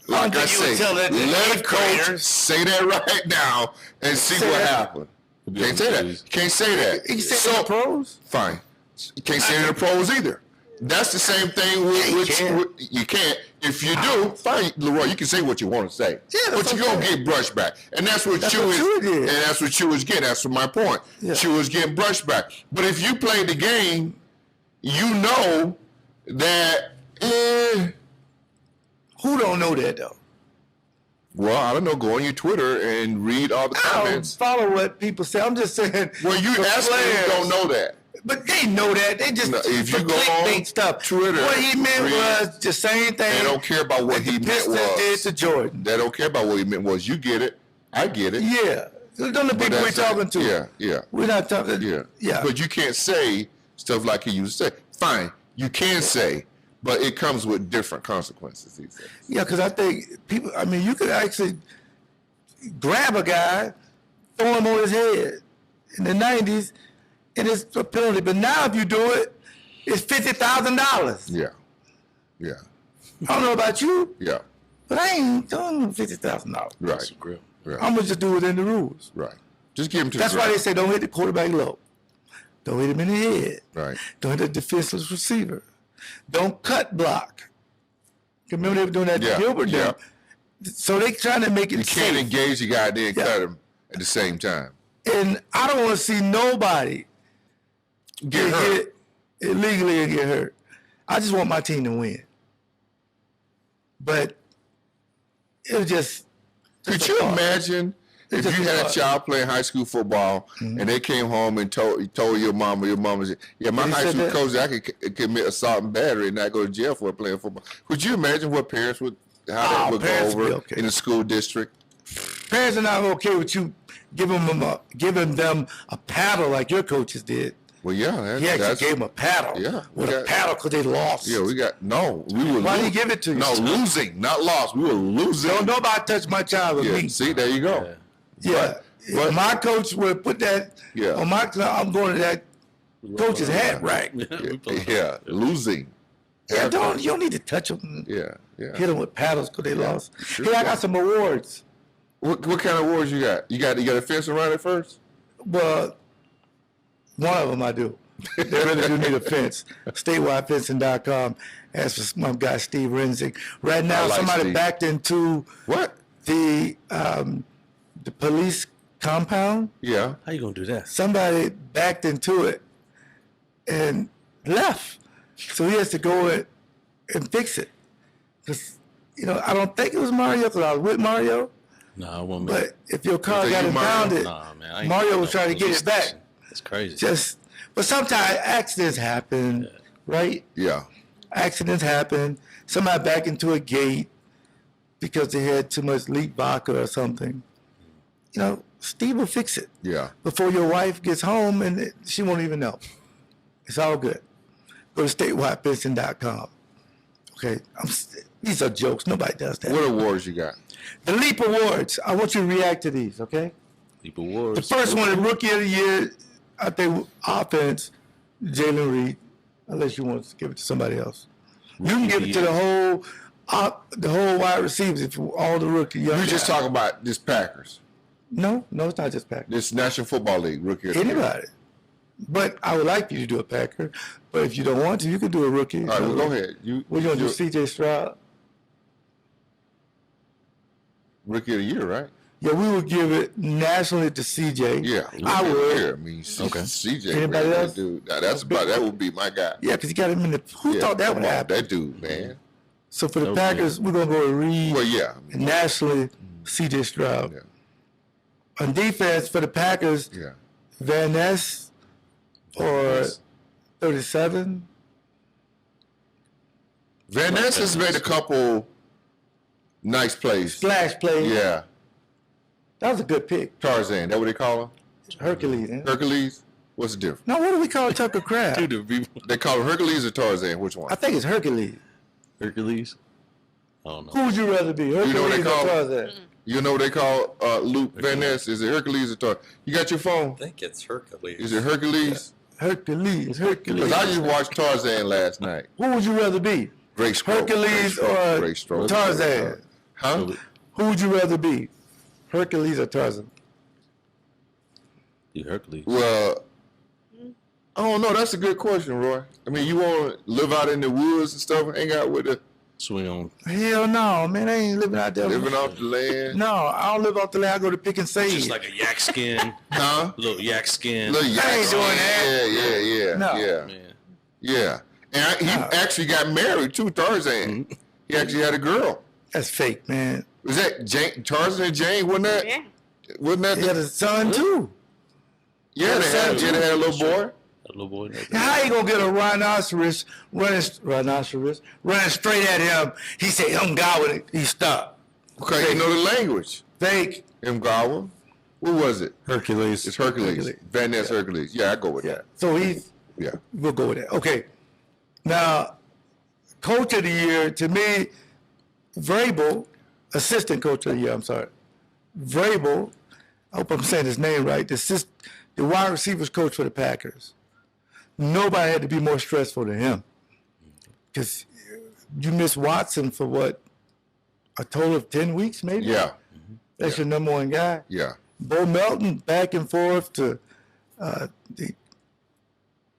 Like I think you would say, tell that to let a eighth coach graders. say that right now and see Say what that. happens. Can't say that. Can't say that. He can say that to pros. Fine. You can't say it to pros either. That's the same thing with you can't. If you do, fine, Leroy, you can say what you want to say. Yeah, but that's you're what I'm going to saying. get brushed back. And that's what That's you what is. you did. And that's what you was getting. That's my point. Yeah. She was getting brushed back. But if you play the game, you know that, Who don't know that, though? well, I don't know, go on your Twitter and read all the I don't comments. follow what people say. I'm just saying. Well, you the ask them, you players- don't know that. But they know that. They just No, if you for go clickbait on stuff. Twitter, What he meant read- was the same thing. They don't care about what that he the meant Pistons did was. to Jordan. They don't care about what he meant was. You get it. I get it. Yeah. Those are the But people we're that's it. talking to. Yeah. We're not talking. Yeah. Yeah. But you can't say stuff like he used to say. Fine, you can say, but it comes with different consequences these days. Yeah, because I think people, I mean, you could actually grab a guy, throw him on his head in the 90s, and it's a penalty. But now if you do it, it's $50,000. Yeah. Yeah. I don't know about you, Yeah. but I ain't doing $50,000. Right. That's real. Right. I'm going to just do it in the rules. Right. Just give him to That's the why they ground. say don't hit the quarterback low. Don't hit him in the head. Right. Don't hit the defenseless receiver. Don't cut block. Remember they were doing that Yeah, to Gilbert? yeah. So they trying to make it You can't safe. engage the guy then Yeah. cut him at the same time. And I don't want to see nobody Get hurt. hit illegally and get hurt. I just want my team to win. But it was just Could a you thought. imagine if just you a had a thought. child playing high school football and they came home and told your mama said, yeah, my They high said school that? coach said I could commit assault and battery and not go to jail for playing football. Could you imagine what parents would how that would go parents would be over okay. in the school district? Parents are not okay with you giving them a paddle like your coaches did. Well, yeah, He actually gave them a paddle. Yeah, With we a got- paddle because they lost. yeah, we were Why did he losing. give it to you? No, losing, not lost. We were losing. Don't nobody touch my child with yeah, me. see, there you go. Yeah. But- If my coach would put that Yeah. on my I'm going to that coach's hat rack. Yeah, losing. Yeah, you don't need to touch them. Yeah, yeah. Hit them with paddles because they lost. Sure. Hey, I got some awards. What kind of awards you got? You got a fence around it first? Well, one of them I do. They really do need a fence. Statewide As for my guy Steve Renzick. Right now, I like somebody Steve. backed into What? the police compound. Yeah. How you gonna do that? Somebody backed into it and left. So he has to go in and fix it. Because, I don't think it was Mario because I was with Mario. No, I won't. But if your car Was it got you, Mario? impounded, Nah, man. I ain't Mario doing was no trying to get police it back. station. That's crazy. But sometimes accidents happen, right? Yeah. Accidents happen. Somebody back into a gate because they had too much leak vodka or something. You know, Steve will fix it Yeah. before your wife gets home, and she won't even know. It's all good. Go to statewidepensing.com. Okay, these are jokes. Nobody does that. What awards you got? The Leap Awards. I want you to react to these, okay? Leap Awards. The first one is Rookie of the Year. I think offense, Jalen Reed. Unless you want to give it to somebody else, you can give it to the whole wide receivers if all the rookie. You just talking about this Packers. No, it's not just Packers. This National Football League Rookie of the Year. Anybody. But I would like you to do a Packer. But if you don't want to, you can do a rookie. All right, well, go ahead. What you want to do? C.J. Stroud? Rookie of the Year, right? Yeah, we would give it nationally to C.J. Yeah, I would. Yeah, I mean, CJ. Anybody man, else? Dude, that would be my guy. Yeah, because you got him in the. Who thought that would happen? That dude, man. So for the Okay. Packers, we're gonna go with Reed. Well, yeah. And nationally, C.J. Stroud. Yeah. On defense for the Packers, Yeah. Van Ness or 37. Van Ness has made a couple nice plays. Splash play. Yeah. That was a good pick. Tarzan, that what they call him? Hercules. Eh? Hercules? What's the difference? Now, what do we call Tucker Crab? They call him Hercules or Tarzan? Which one? I think it's Hercules. Hercules. I don't know. Who would you rather be, Hercules know what they or call- Tarzan? You know what they call Luke Van Ness? Is it Hercules or Tarzan? You got your phone? I think it's Hercules. Is it Hercules? Hercules. Because I just watched Tarzan last night. Who would you rather be, Great stroke. Hercules Great stroke. or Tarzan? Huh? Who would you rather be, Hercules or Tarzan? You Hercules. Well, I don't know. That's a good question, Roy. I mean, you want to live out in the woods and stuff, hang out with the Swing on. Hell no, man. I ain't living out there. living off the land. No, I don't live off the land. I go to pick and save. Just like a yak skin. Huh? Little yak skin. Little I ain't yaks. doing that. Yeah. No. Man. Yeah. And he actually got married too, Tarzan. He actually had a girl. That's fake, man. Was that Jane, Tarzan and Jane? Wasn't that? Yeah. Wasn't that? He had a son too. Yeah, they had a little boy. That little boy. How you gonna get a rhinoceros running straight at him? He said, "I'm God," he stopped. Okay, you know the language. Fake. Mgawa. What was it? Hercules. It's Hercules. Van Ness Hercules. Yeah, I go with Yeah. that. So he's. Yeah. We'll go with that. Okay. Now, coach of the year to me, Vrabel, assistant coach of the year. I'm sorry, Vrabel. I hope I'm saying his name right. The wide receivers coach for the Packers. Nobody had to be more stressful than him, because you miss Watson for what, a total of 10 weeks, maybe. Yeah. That's your number one guy. Yeah. Bo Melton back and forth to the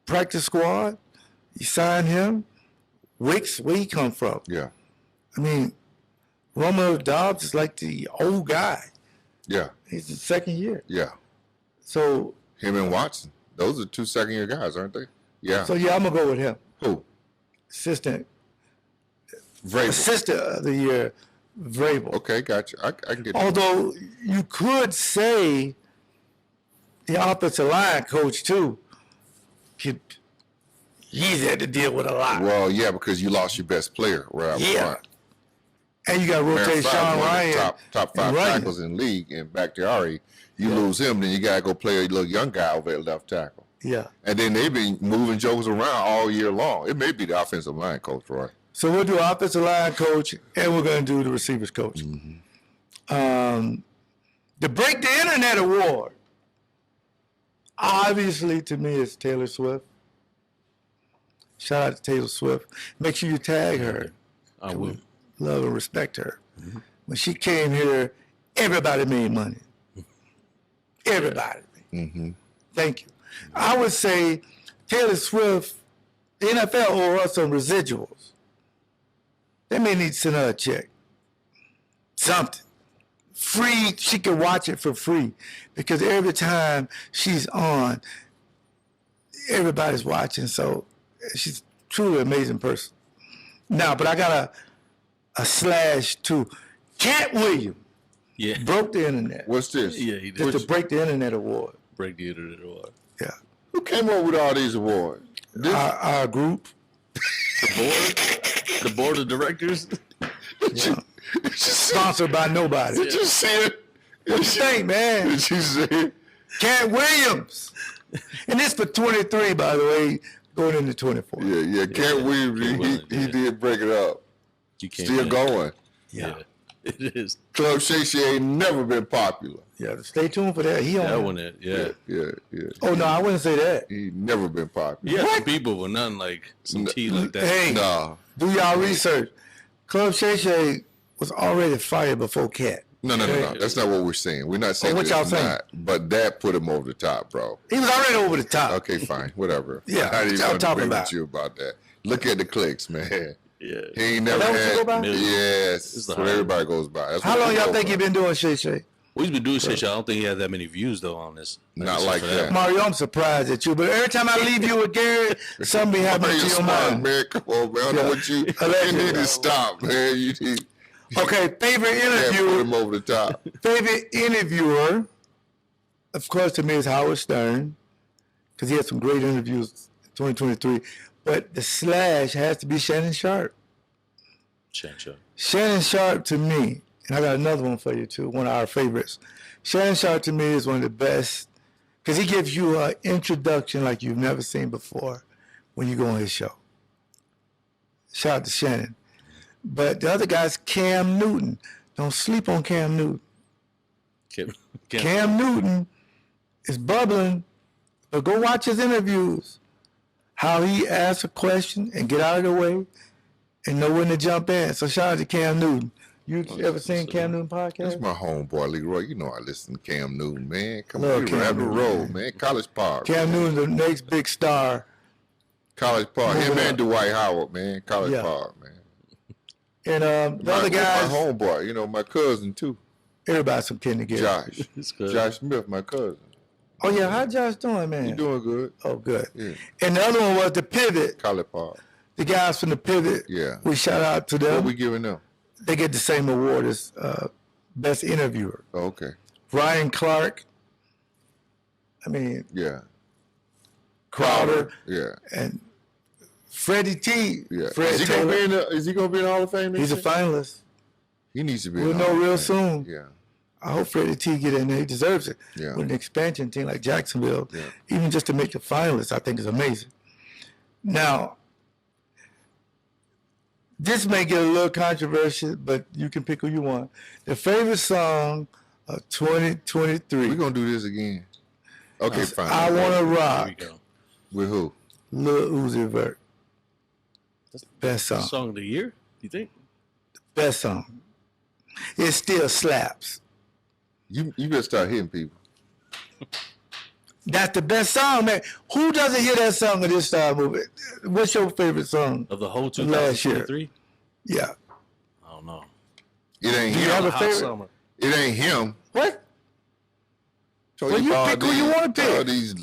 practice squad. You sign him. Wicks, where he come from? Yeah. I mean, Romeo Dobbs is like the old guy. Yeah. He's the second year. Yeah. So Him and Watson. Those are two second-year guys, aren't they? Yeah. yeah, I'm gonna go with him. Who? Assistant Vrabel. of the year, Vrabel. Okay, gotcha. I can get that. Although you could say the offensive line coach too he's had to deal with a lot. Well, yeah, because you lost your best player right up Yeah. front. And you got to rotate Sean Ryan. Top five and running. tackles in the league, and Bakhtiari, you lose him, then you gotta go play a little young guy over at left tackle. Yeah. And then they've been moving jokers around all year long. It may be the offensive line coach, Roy. So we'll do offensive line coach, and we're going to do the receivers coach. The Break the Internet Award, obviously to me, is Taylor Swift. Shout out to Taylor Swift. Make sure you tag her. I will. Love and respect her. When she came here, everybody made money. Everybody. Thank you. I would say Taylor Swift, the NFL owe us some residuals. They may need to send her a check. Something. Free, she can watch it for free. Because every time she's on, everybody's watching. So she's truly an amazing person. Now, but I got a slash to Cat Williams. Yeah. Broke the internet. What's this? Yeah, he did. It's the Break the Internet Award. Break the internet award. Yeah. Who came up with all these awards? This, Our group. The board of directors. Yeah. Sponsored by nobody. did you see it? What you think, man? Did you say? Cat Williams. And this for 23, by the way, going into 24. Yeah. Cat Williams, he did break it up. You can't Still win. going. Yeah. It is. Club Shay ain't never been popular. Yeah, stay tuned for that. He That on. one, yeah. Yeah. Oh, no, I wouldn't say that. He never been popular. Yeah, some people with nothing like some tea like that. Hey, Nah. do y'all research. Club Shay was already fired before Cat. No. That's not what we're saying. We're not saying what that y'all it's saying? not, but that put him over the top, bro. He was already over the top. Okay, fine, whatever. Yeah, I didn't y'all want to talking agree about. with you about that. Look at the clicks, man. Yeah. He ain't never that what you had. go by? Yes, It's that's the what highest. everybody goes by. That's How what long they y'all go think by. you been doing Shay? We've been doing shit. I don't think he had that many views though on this. Not like for that. Mario, I'm surprised at you, but every time I leave you with Gary, something happens Mario to your smart, mind. man. Come on, man. I know Yeah. what you Allegedly. need to stop, man. You need Okay, favorite to put interview. him over the top. Favorite interviewer, of course, to me is Howard Stern, because he had some great interviews in 2023. But the slash has to be Shannon Sharp. Change up. Shannon Sharp to me, and I got another one for you too, one of our favorites. Shannon Sharp to me is one of the best, because he gives you an introduction like you've never seen before when you go on his show. Shout out to Shannon. But the other guy's Cam Newton. Don't sleep on Cam Newton. Cam Newton is bubbling, but go watch his interviews. How he asks a question and get out of the way and know when to jump in. So shout out to Cam Newton. You ever seen Cam Newton That's podcast? my homeboy, Leroy. You know I listen to Cam Newton, man. Come Love on, Cam around the Newton, road, man. College Park. Cam Newton, the next big star. College Park. Him Moving and up. Dwight Howard, man. College Yeah. Park, man. And the other My guys, homeboy, you know, my cousin too. everybody's some kin together. Josh. It's good. Josh Smith, my cousin. Oh yeah, how Josh doing, man? You doing good? Oh good. Yeah. And the other one was the Pivot. College Park. The guys from the Pivot. Yeah. We shout out to What them. we giving them? They get the same award as best interviewer. Oh, okay. Ryan Clark. I mean Yeah. Crowder Yeah. and Freddie T. Yeah. Fred Is he Taylor. gonna be in the Hall of Fame? He's a next year? finalist. He needs to be. We'll in the know Hall of real Fame. soon. Yeah. I hope Freddie T get in there. He deserves it. Yeah. With an expansion team like Jacksonville, Yeah. even just to make the finalists, I think is amazing. Now, this may get a little controversial, but you can pick who you want. The favorite song of 2023. We're gonna do this again. Okay, fine. I Wanna Here we Rock, go. With who? Lil Uzi Vert. Best song. Song of the year? You think? Best song. It still slaps. You better start hitting people. That's the best song, man. Who doesn't hear that song of this movie? What's your favorite song? Of the whole Last year. 2023? Yeah. I don't know. It ain't Do you him. have a Hot favorite? Summer. It ain't him. What? So Well, you all pick who you wanna pick. All these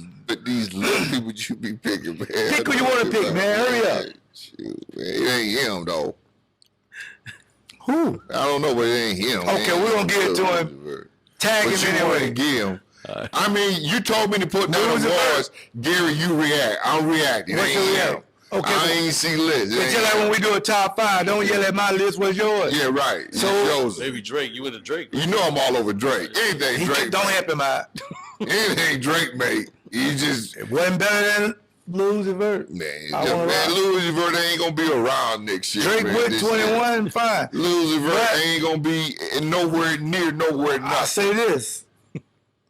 little people you be picking, man. Pick who you wanna pick, man. Hurry up. Shoot, man. It ain't him though. Who? I don't know, but it ain't him. Okay, we're gonna get to him. Tag But him you want to anyway. give him. I mean, you told me to put down Who's the awards. Gary, you react. I'm reacting. It What's your ain't him. react? Okay, I but- ain't see list. It But ain't just like him. when we do a top five, don't yell at my list. What's yours? Yeah, right. So- So Maybe Drake. You with a Drake. you know I'm all over Drake. Anything He Drake. don't help him out. Anything Drake made. He just It wasn't better than Lil Uzi Vert. man. I Just, wanna man, rock. Lil Uzi Vert ain't gonna be around next year. Drake man, with this year. 21, fine. Lil Uzi Vert But- ain't gonna be nowhere near I nothing. say this.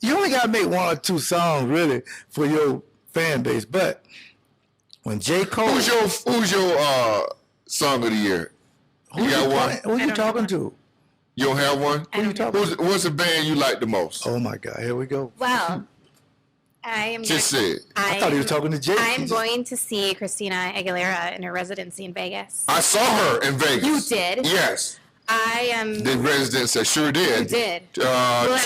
You only gotta make one or two songs really for your fan base. But when J. Cole, Who's your song of the year? who you got one? Who you don't have talking one. to? You don't have one? I don't know. What's the band you like the most? Oh my God, here we go. Well, I am. Just say it. I thought he was talking to Jay. I'm going to see Christina Aguilera in her residency in Vegas. I saw her in Vegas. You did? Yes. I am. The residents, I sure did. You did. 2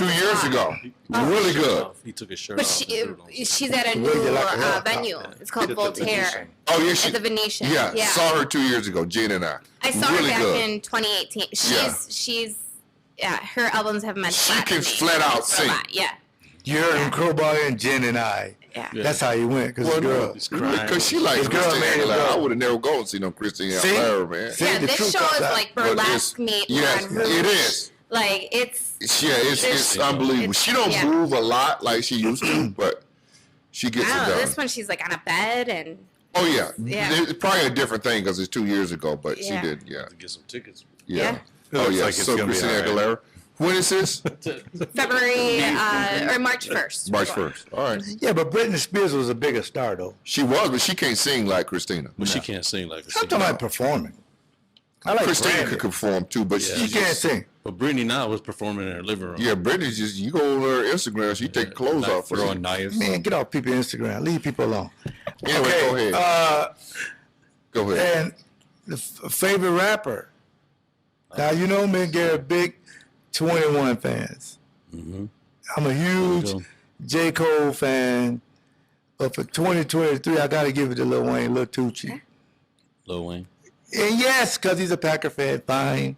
years ago. Really good. He took his shirt But off. she's at a The new way you like to rock. venue. It's called Voltaire Oh, yeah. She, at the Venetian. yeah, saw her 2 years ago, Jen and I. I saw really her back good. in 2018. Yeah. She's her albums have meant She flat can to me. flat out A sing. lot, yeah, You heard him Crowbar and Jen and I. yeah. Yeah. That's how he went, because the girl. He's crying. Because she likes This girl Christina made it Aguilera. go. I would have never gone and seen no Christina See? Aguilera, man. See? Yeah, the this truth show comes is out. like But it's- burlesque meet yes, Moulin Rouge. it is. Like it's unbelievable. She don't move a lot like she used to, but she gets it done. This one she's like on a bed and. Oh yeah. Yeah. It's probably a different thing because it's 2 years ago, but she did. Yeah. To get some tickets. Yeah. It Oh looks yeah. like it's So gonna be Christina all right. Aguilera. When is this? February or March 1st. March 1st. All right. Yeah, but Britney Spears was a bigger star, though. She was, but she can't sing like Christina. But she can't sing like I'm Christina. talking about performing. I like Christina Brandy. could perform too, but Yeah. she She can't just, sing. But Brittany now was performing in her living room. yeah, Brittany just, you go on her Instagram, she take clothes Like off. throwing knives. Man, get off people's Instagram. Leave people alone. Anyway, go ahead. Go ahead. And the favorite rapper. Now, you know me and Gary, big 21 fans. I'm a huge go. J. Cole fan. But for 2023, I got to give it to Lil Wayne, Lil Tucci. Lil Wayne. And yes, because he's a Packer fan, fine.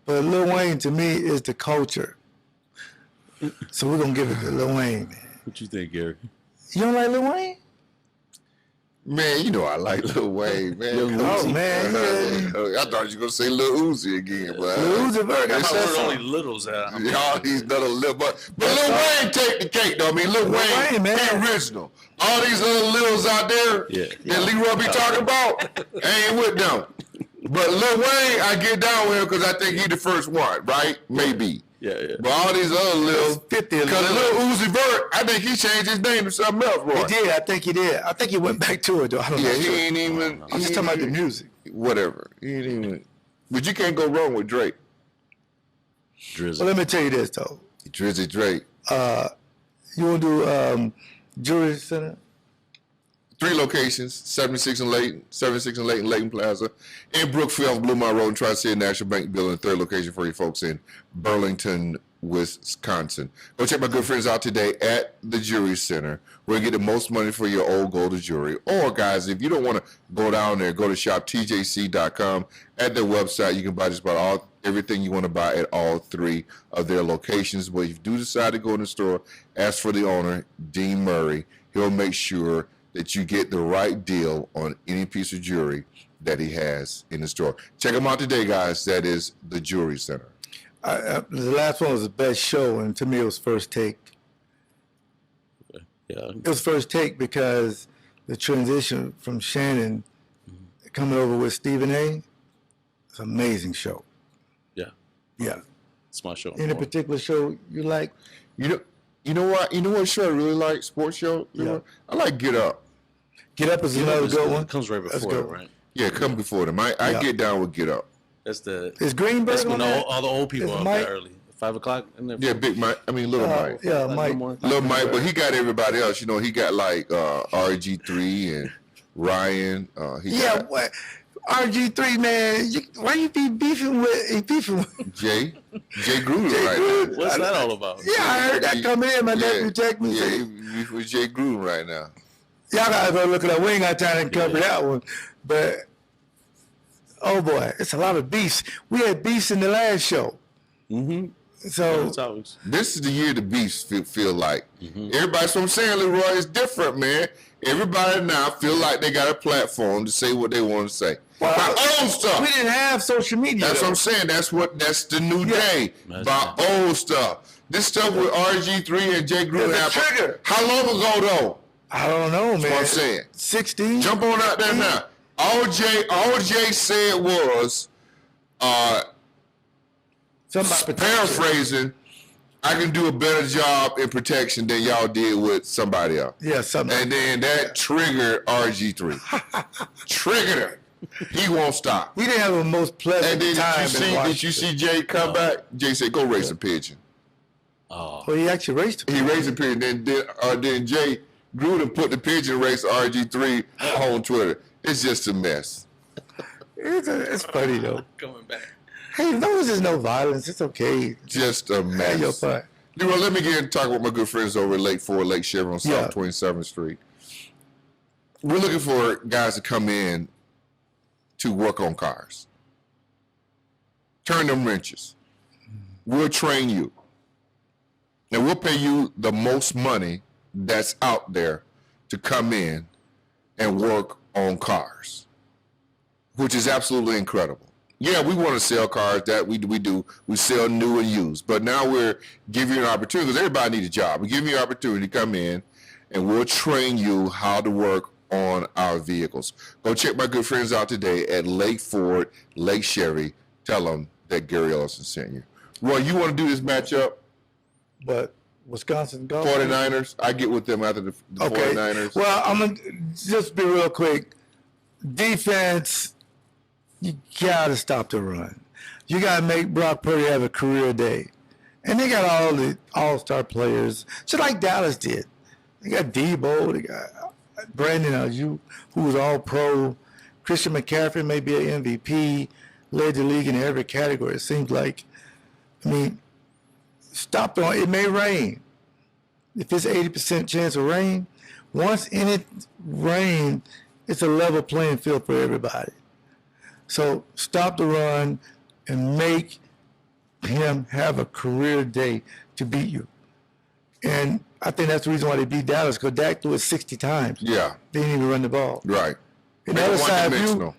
But Lil Wayne, to me, is the culture. So we're going to give it to Lil Wayne, man. What you think, Gary? You don't like Lil Wayne? Man, you know I like Lil Wayne, man. Lil Come Oh, on. man. Yeah. I thought you were going to say Lil Uzi again, but Lil Uzi Vert, I I said heard only something. littles out. all these other little, but Lil Wayne take the cake, though. I mean, Lil Wayne, Wayne, man. the original. All these other littles out there Yeah. that Leroy be talking about, I ain't with them. But Lil Wayne, I get down with him because I think he the first one, right? Maybe. Yeah, yeah. But all these other littles, 50 because Lil- Lil Uzi Vert, I think he changed his name to something else, Roy. He did. I think he did. I think he went back to it, though. I don't Yeah, know. he ain't even. I'm just talking about the music. Whatever. He ain't even. But you can't go wrong with Drake. Well, Drizzy. let me tell you this, though. Drizzy Drake. You want to do Jewelry Center? 3 locations, 76 and Layton Plaza, in Brookfield, Blue Mile Road, and Tri-City National Bank Building, 3rd location for you folks in Burlington, Wisconsin. Go check my good friends out today at the Jewelry Center, where you get the most money for your old gold jewelry. Or, guys, if you don't want to go down there, go to shoptjc.com. At their website, you can buy just about everything you want to buy at all 3 of their locations. But if you do decide to go in the store, ask for the owner, Dean Murray. He'll make sure that you get the right deal on any piece of jewelry that he has in the store. Check him out today, guys. That is the Jewelry Center. The last one was the best show, and to me it was First Take. Yeah. It was First Take because the transition from Shannon coming over with Stephen A. It's an amazing show. Yeah. Yeah. It's my show. Any particular show you like? You know what show I really like? Sports show? Yeah. I like Get Up. Get Up is another good one. It comes right That's before it, good. right? Yeah, come before them. I Yeah. get down with Get Up. That's the. Is Greenberg That's on when that? all the old people Is are up Mike- there early. 5 o'clock. And then Yeah, Big Mike. I mean, Little Mike. Yeah, Like Mike. more. Little Mike, but he got everybody else. You know, he got like RG3 and Ryan. Yeah, Got what? RG3, man. Why you be beefing with Jay Gruden right now. What's that all about? Yeah, I heard that coming in. My Yeah, nephew texted me. Yeah, Said, he with Jay Gruden right now. y'all gotta go look at that. We ain't got time to cover that one. But oh boy, it's a lot of beefs. We had beefs in the last show. Mm-hmm. So It's always. This is the year the beefs feel like. Everybody's from saying, Leroy, it's different, man. Everybody now feel like they got a platform to say what they want to say. Well, By old stuff. we didn't have social media. That's though. what I'm saying. That's the new day. That's By old stuff. This stuff with RG3 and Jay Gruden There's a happened. trigger. How long ago though? I don't know, man. That's what I'm saying. 16. Jump on out there now. All Jay said was, Somebody paraphrasing, I can do a better job in protection than y'all did with somebody else. Yeah, something. And then that triggered RG3. Triggered her. He won't stop. We didn't have the most pleasant And then time in did you Washington. see Jay come back? Jay said, go race a pigeon. Oh. Well, he actually raced. He raised a pigeon. Then Jay Gruden put the pigeon race RG3 on Twitter. It's just a mess. It's funny though. Coming back. Hey, as long as there's no violence, it's okay. Just a Have your mess. fun. Leroy, let me get and talk with my good friends over at Lake Ford, Lake Chevron, Yeah. South 27th Street. We're looking for guys to come in to work on cars. Turn them wrenches. We'll train you. And we'll pay you the most money that's out there to come in and work on cars, which is absolutely incredible. Yeah, we want to sell cars. That we do. We sell new and used. But now we're giving you an opportunity because everybody needs a job. We're giving you an opportunity to come in, and we'll train you how to work on our vehicles. Go check my good friends out today at Lake Ford, Lake Sherry. Tell them that Gary Ellerson sent you. Roy, you want to do this matchup? But Wisconsin golf. 49ers. I get with them after the Okay. 49ers. Well, I'm gonna just be real quick. Defense, you gotta stop the run. You gotta make Brock Purdy have a career day, and they got all the all-star players, just like Dallas did. They got Debo, they got Brandon Aiyuk, who was all-pro. Christian McCaffrey may be an MVP, led the league in every category. It seems like. I mean, stop the. It may rain. If it's 80% chance of rain, once in it rain, it's a level playing field for everybody. So stop the run and make him have a career day to beat you. And I think that's the reason why they beat Dallas, because Dak threw it 60 times. Yeah. They didn't even run the ball. Right. And the other side, so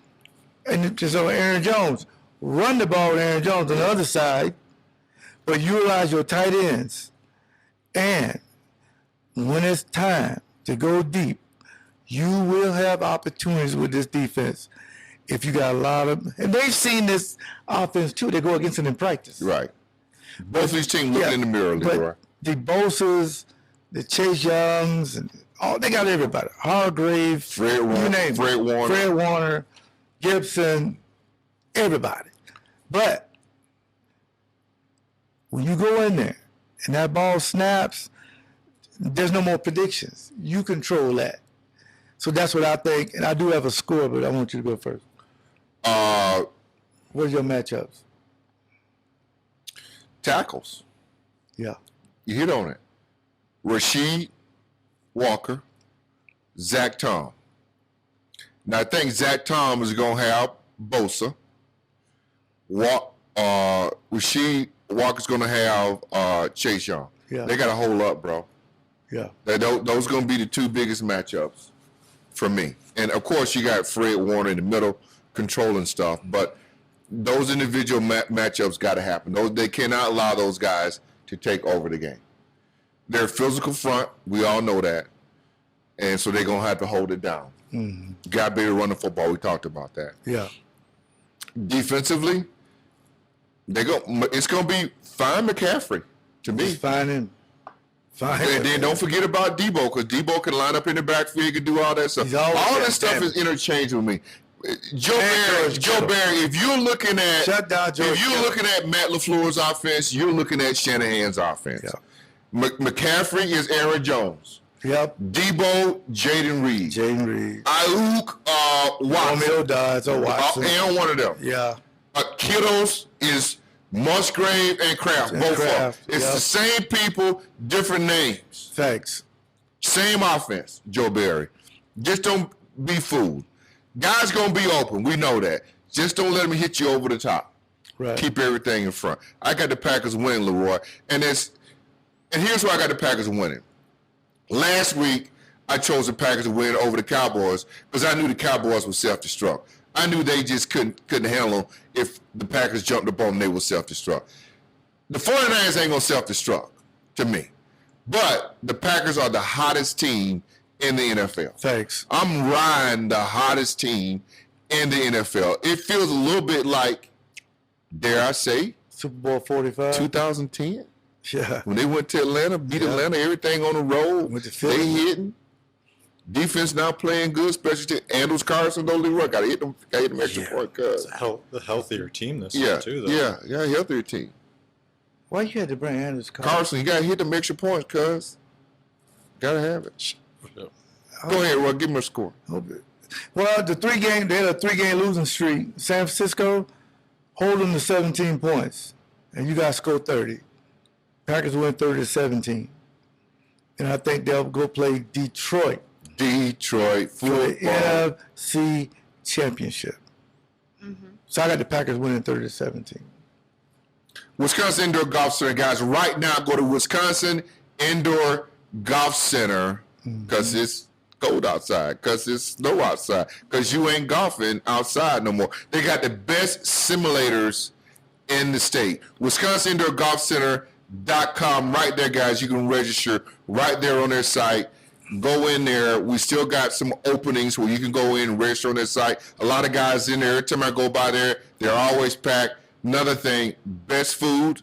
Aaron Jones, run the ball with Aaron Jones on the other side, but utilize your tight ends. And when it's time to go deep, you will have opportunities with this defense. If you got a lot of, and they've seen this offense too. They go against it in practice. Right. Both of these teams looking in the mirror, Leroy. But the Bosa's, the Chase Youngs, and they got everybody. Hargrave, Fred Warner, you name it. Fred Warner, Gibson, everybody. But when you go in there and that ball snaps, there's no more predictions. You control that. So that's what I think. And I do have a score, but I want you to go first. What's your matchups? Tackles. Yeah. You hit on it. Rasheed Walker, Zach Tom. Now, I think Zach Tom is going to have Bosa. Rasheed Walker's going to have Chase Young. Yeah. They got to hold up, bro. Yeah. Those are going to be the two biggest matchups for me. And, of course, you got Fred Warner in the middle controlling stuff. But those individual matchups got to happen. They cannot allow those guys to take over the game. They're a physical front. We all know that. And so they're going to have to hold it down. Mm-hmm. Got to be able to run the football. We talked about that. Yeah. Defensively, it's going to be fine McCaffrey to me. Just find him. And then don't forget about Debo, because Debo can line up in the backfield, he can do all that stuff. All that stuff is interchangeable with me. Joe Barry, if you're looking at Matt LaFleur's offense, you're looking at Shanahan's offense. Yeah. McCaffrey is Aaron Jones. Yep. Debo, Jaden Reed. Ayuk, Watson. Romeo Dodds or Watson. And one of them. Yeah. Kiddos is Musgrave and Kraft. Both of them. It's the same people, different names. Thanks. Same offense, Joe Barry. Just don't be fooled. Guys going to be open. We know that. Just don't let them hit you over the top. Right. Keep everything in front. I got the Packers winning, Leroy. And here's why I got the Packers winning. Last week, I chose the Packers to win over the Cowboys because I knew the Cowboys would self-destruct. I knew they just couldn't handle them if the Packers jumped up on them, they would self-destruct. The 49ers ain't going to self-destruct to me. But the Packers are the hottest team in the NFL. Thanks. I'm riding the hottest team in the NFL. It feels a little bit like, dare I say, Super Bowl 45. 2010. Yeah. When they went to Atlanta, beat Atlanta, everything on the road. They hitting. Defense now playing good, especially to Andrews Carson, though, Leroy. Got to hit them extra point. It's a healthier team this year, too, though. Yeah, healthier team. Why you had to bring Andrews Carson, you got to hit them extra points, cuz. Got to have it. Go ahead, Roy. Give me a score. Okay. Well, they had a 3-game losing streak. San Francisco, hold them to 17 points, and you guys score 30. Packers win 30-17. And I think they'll go play Detroit Football. For the NFC Championship. Mm-hmm. So I got the Packers winning 30-17. Wisconsin Indoor Golf Center, guys. Right now, go to Wisconsin Indoor Golf Center because it's cold outside, because it's snow outside, because you ain't golfing outside no more. They got the best simulators in the state. WisconsinIndoorGolfCenter.com, right there, guys. You can register right there on their site. Go in there. We still got some openings where you can go in and register on their site. A lot of guys in there. Every time I go by there, they're always packed. Another thing, best food,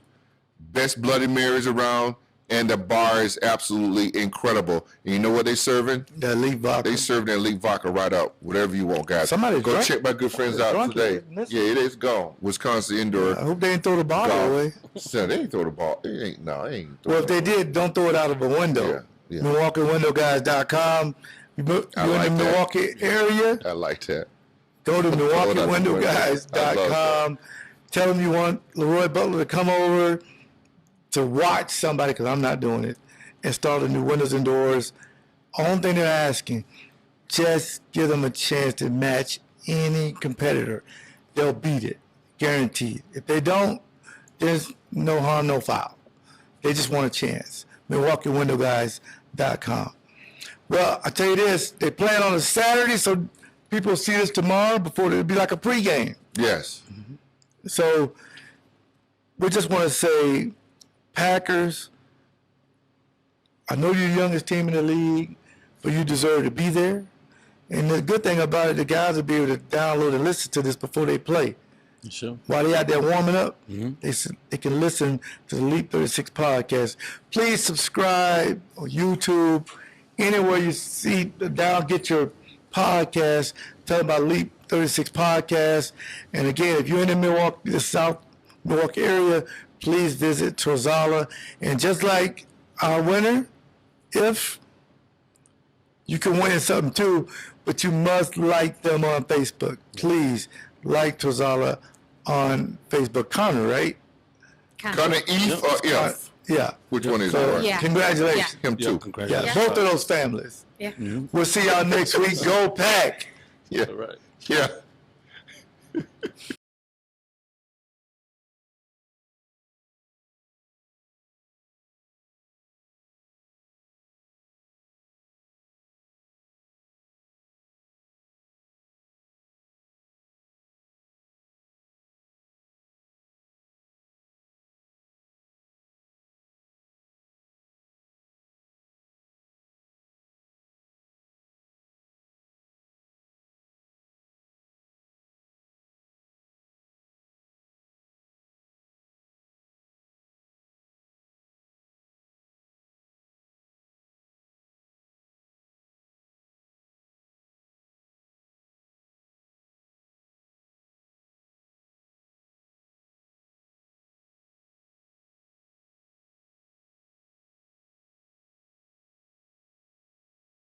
best Bloody Marys around, and the bar is absolutely incredible. And you know what they serving? The elite vodka. They serve the elite vodka right up, whatever you want, guys. Somebody go drunk- check my good friends out drunk today. it, isn't Yeah, it is gone. Wisconsin Indoor. I hope they didn't throw the bottle Golf. away. So they ain't throw the ball. It ain't. No, it ain't. Well, if they did, don't throw it out of a window. Yeah, yeah. MilwaukeeWindowGuys.com. You're I in like the that. Milwaukee area, I like that. go to Throw it out the window. MilwaukeeWindowGuys.com. Tell them you want Leroy Butler to come over to watch somebody, because I'm not doing it, install the new windows and doors. Only thing they're asking, just give them a chance to match any competitor. They'll beat it, guaranteed. If they don't, there's no harm, no foul. They just want a chance. MilwaukeeWindowGuys.com. Well, I tell you this, they plan on a Saturday, so people see this tomorrow before it'll be like a pregame. Yes. So we just want to say, Packers, I know you're the youngest team in the league, but you deserve to be there. And the good thing about it, the guys will be able to download and listen to this before they play. Sure. While they out there warming up, they can listen to the Leap 36 podcast. Please subscribe on YouTube, anywhere you see down, get your podcast. Tell them about Leap 36 podcast. And again, if you're in the Milwaukee, the South Milwaukee area, please visit Torzala. And just like our winner, if you can win something too, but you must like them on Facebook. Please like Torzala on Facebook. Connor, right? Connor Eiff or If? Yeah. Which one is So it? Yeah. congratulations. Him Yeah, too. Yeah, congratulations. both of those families. Yeah. We'll see y'all next week. Go Pack. Yeah. All right. Yeah.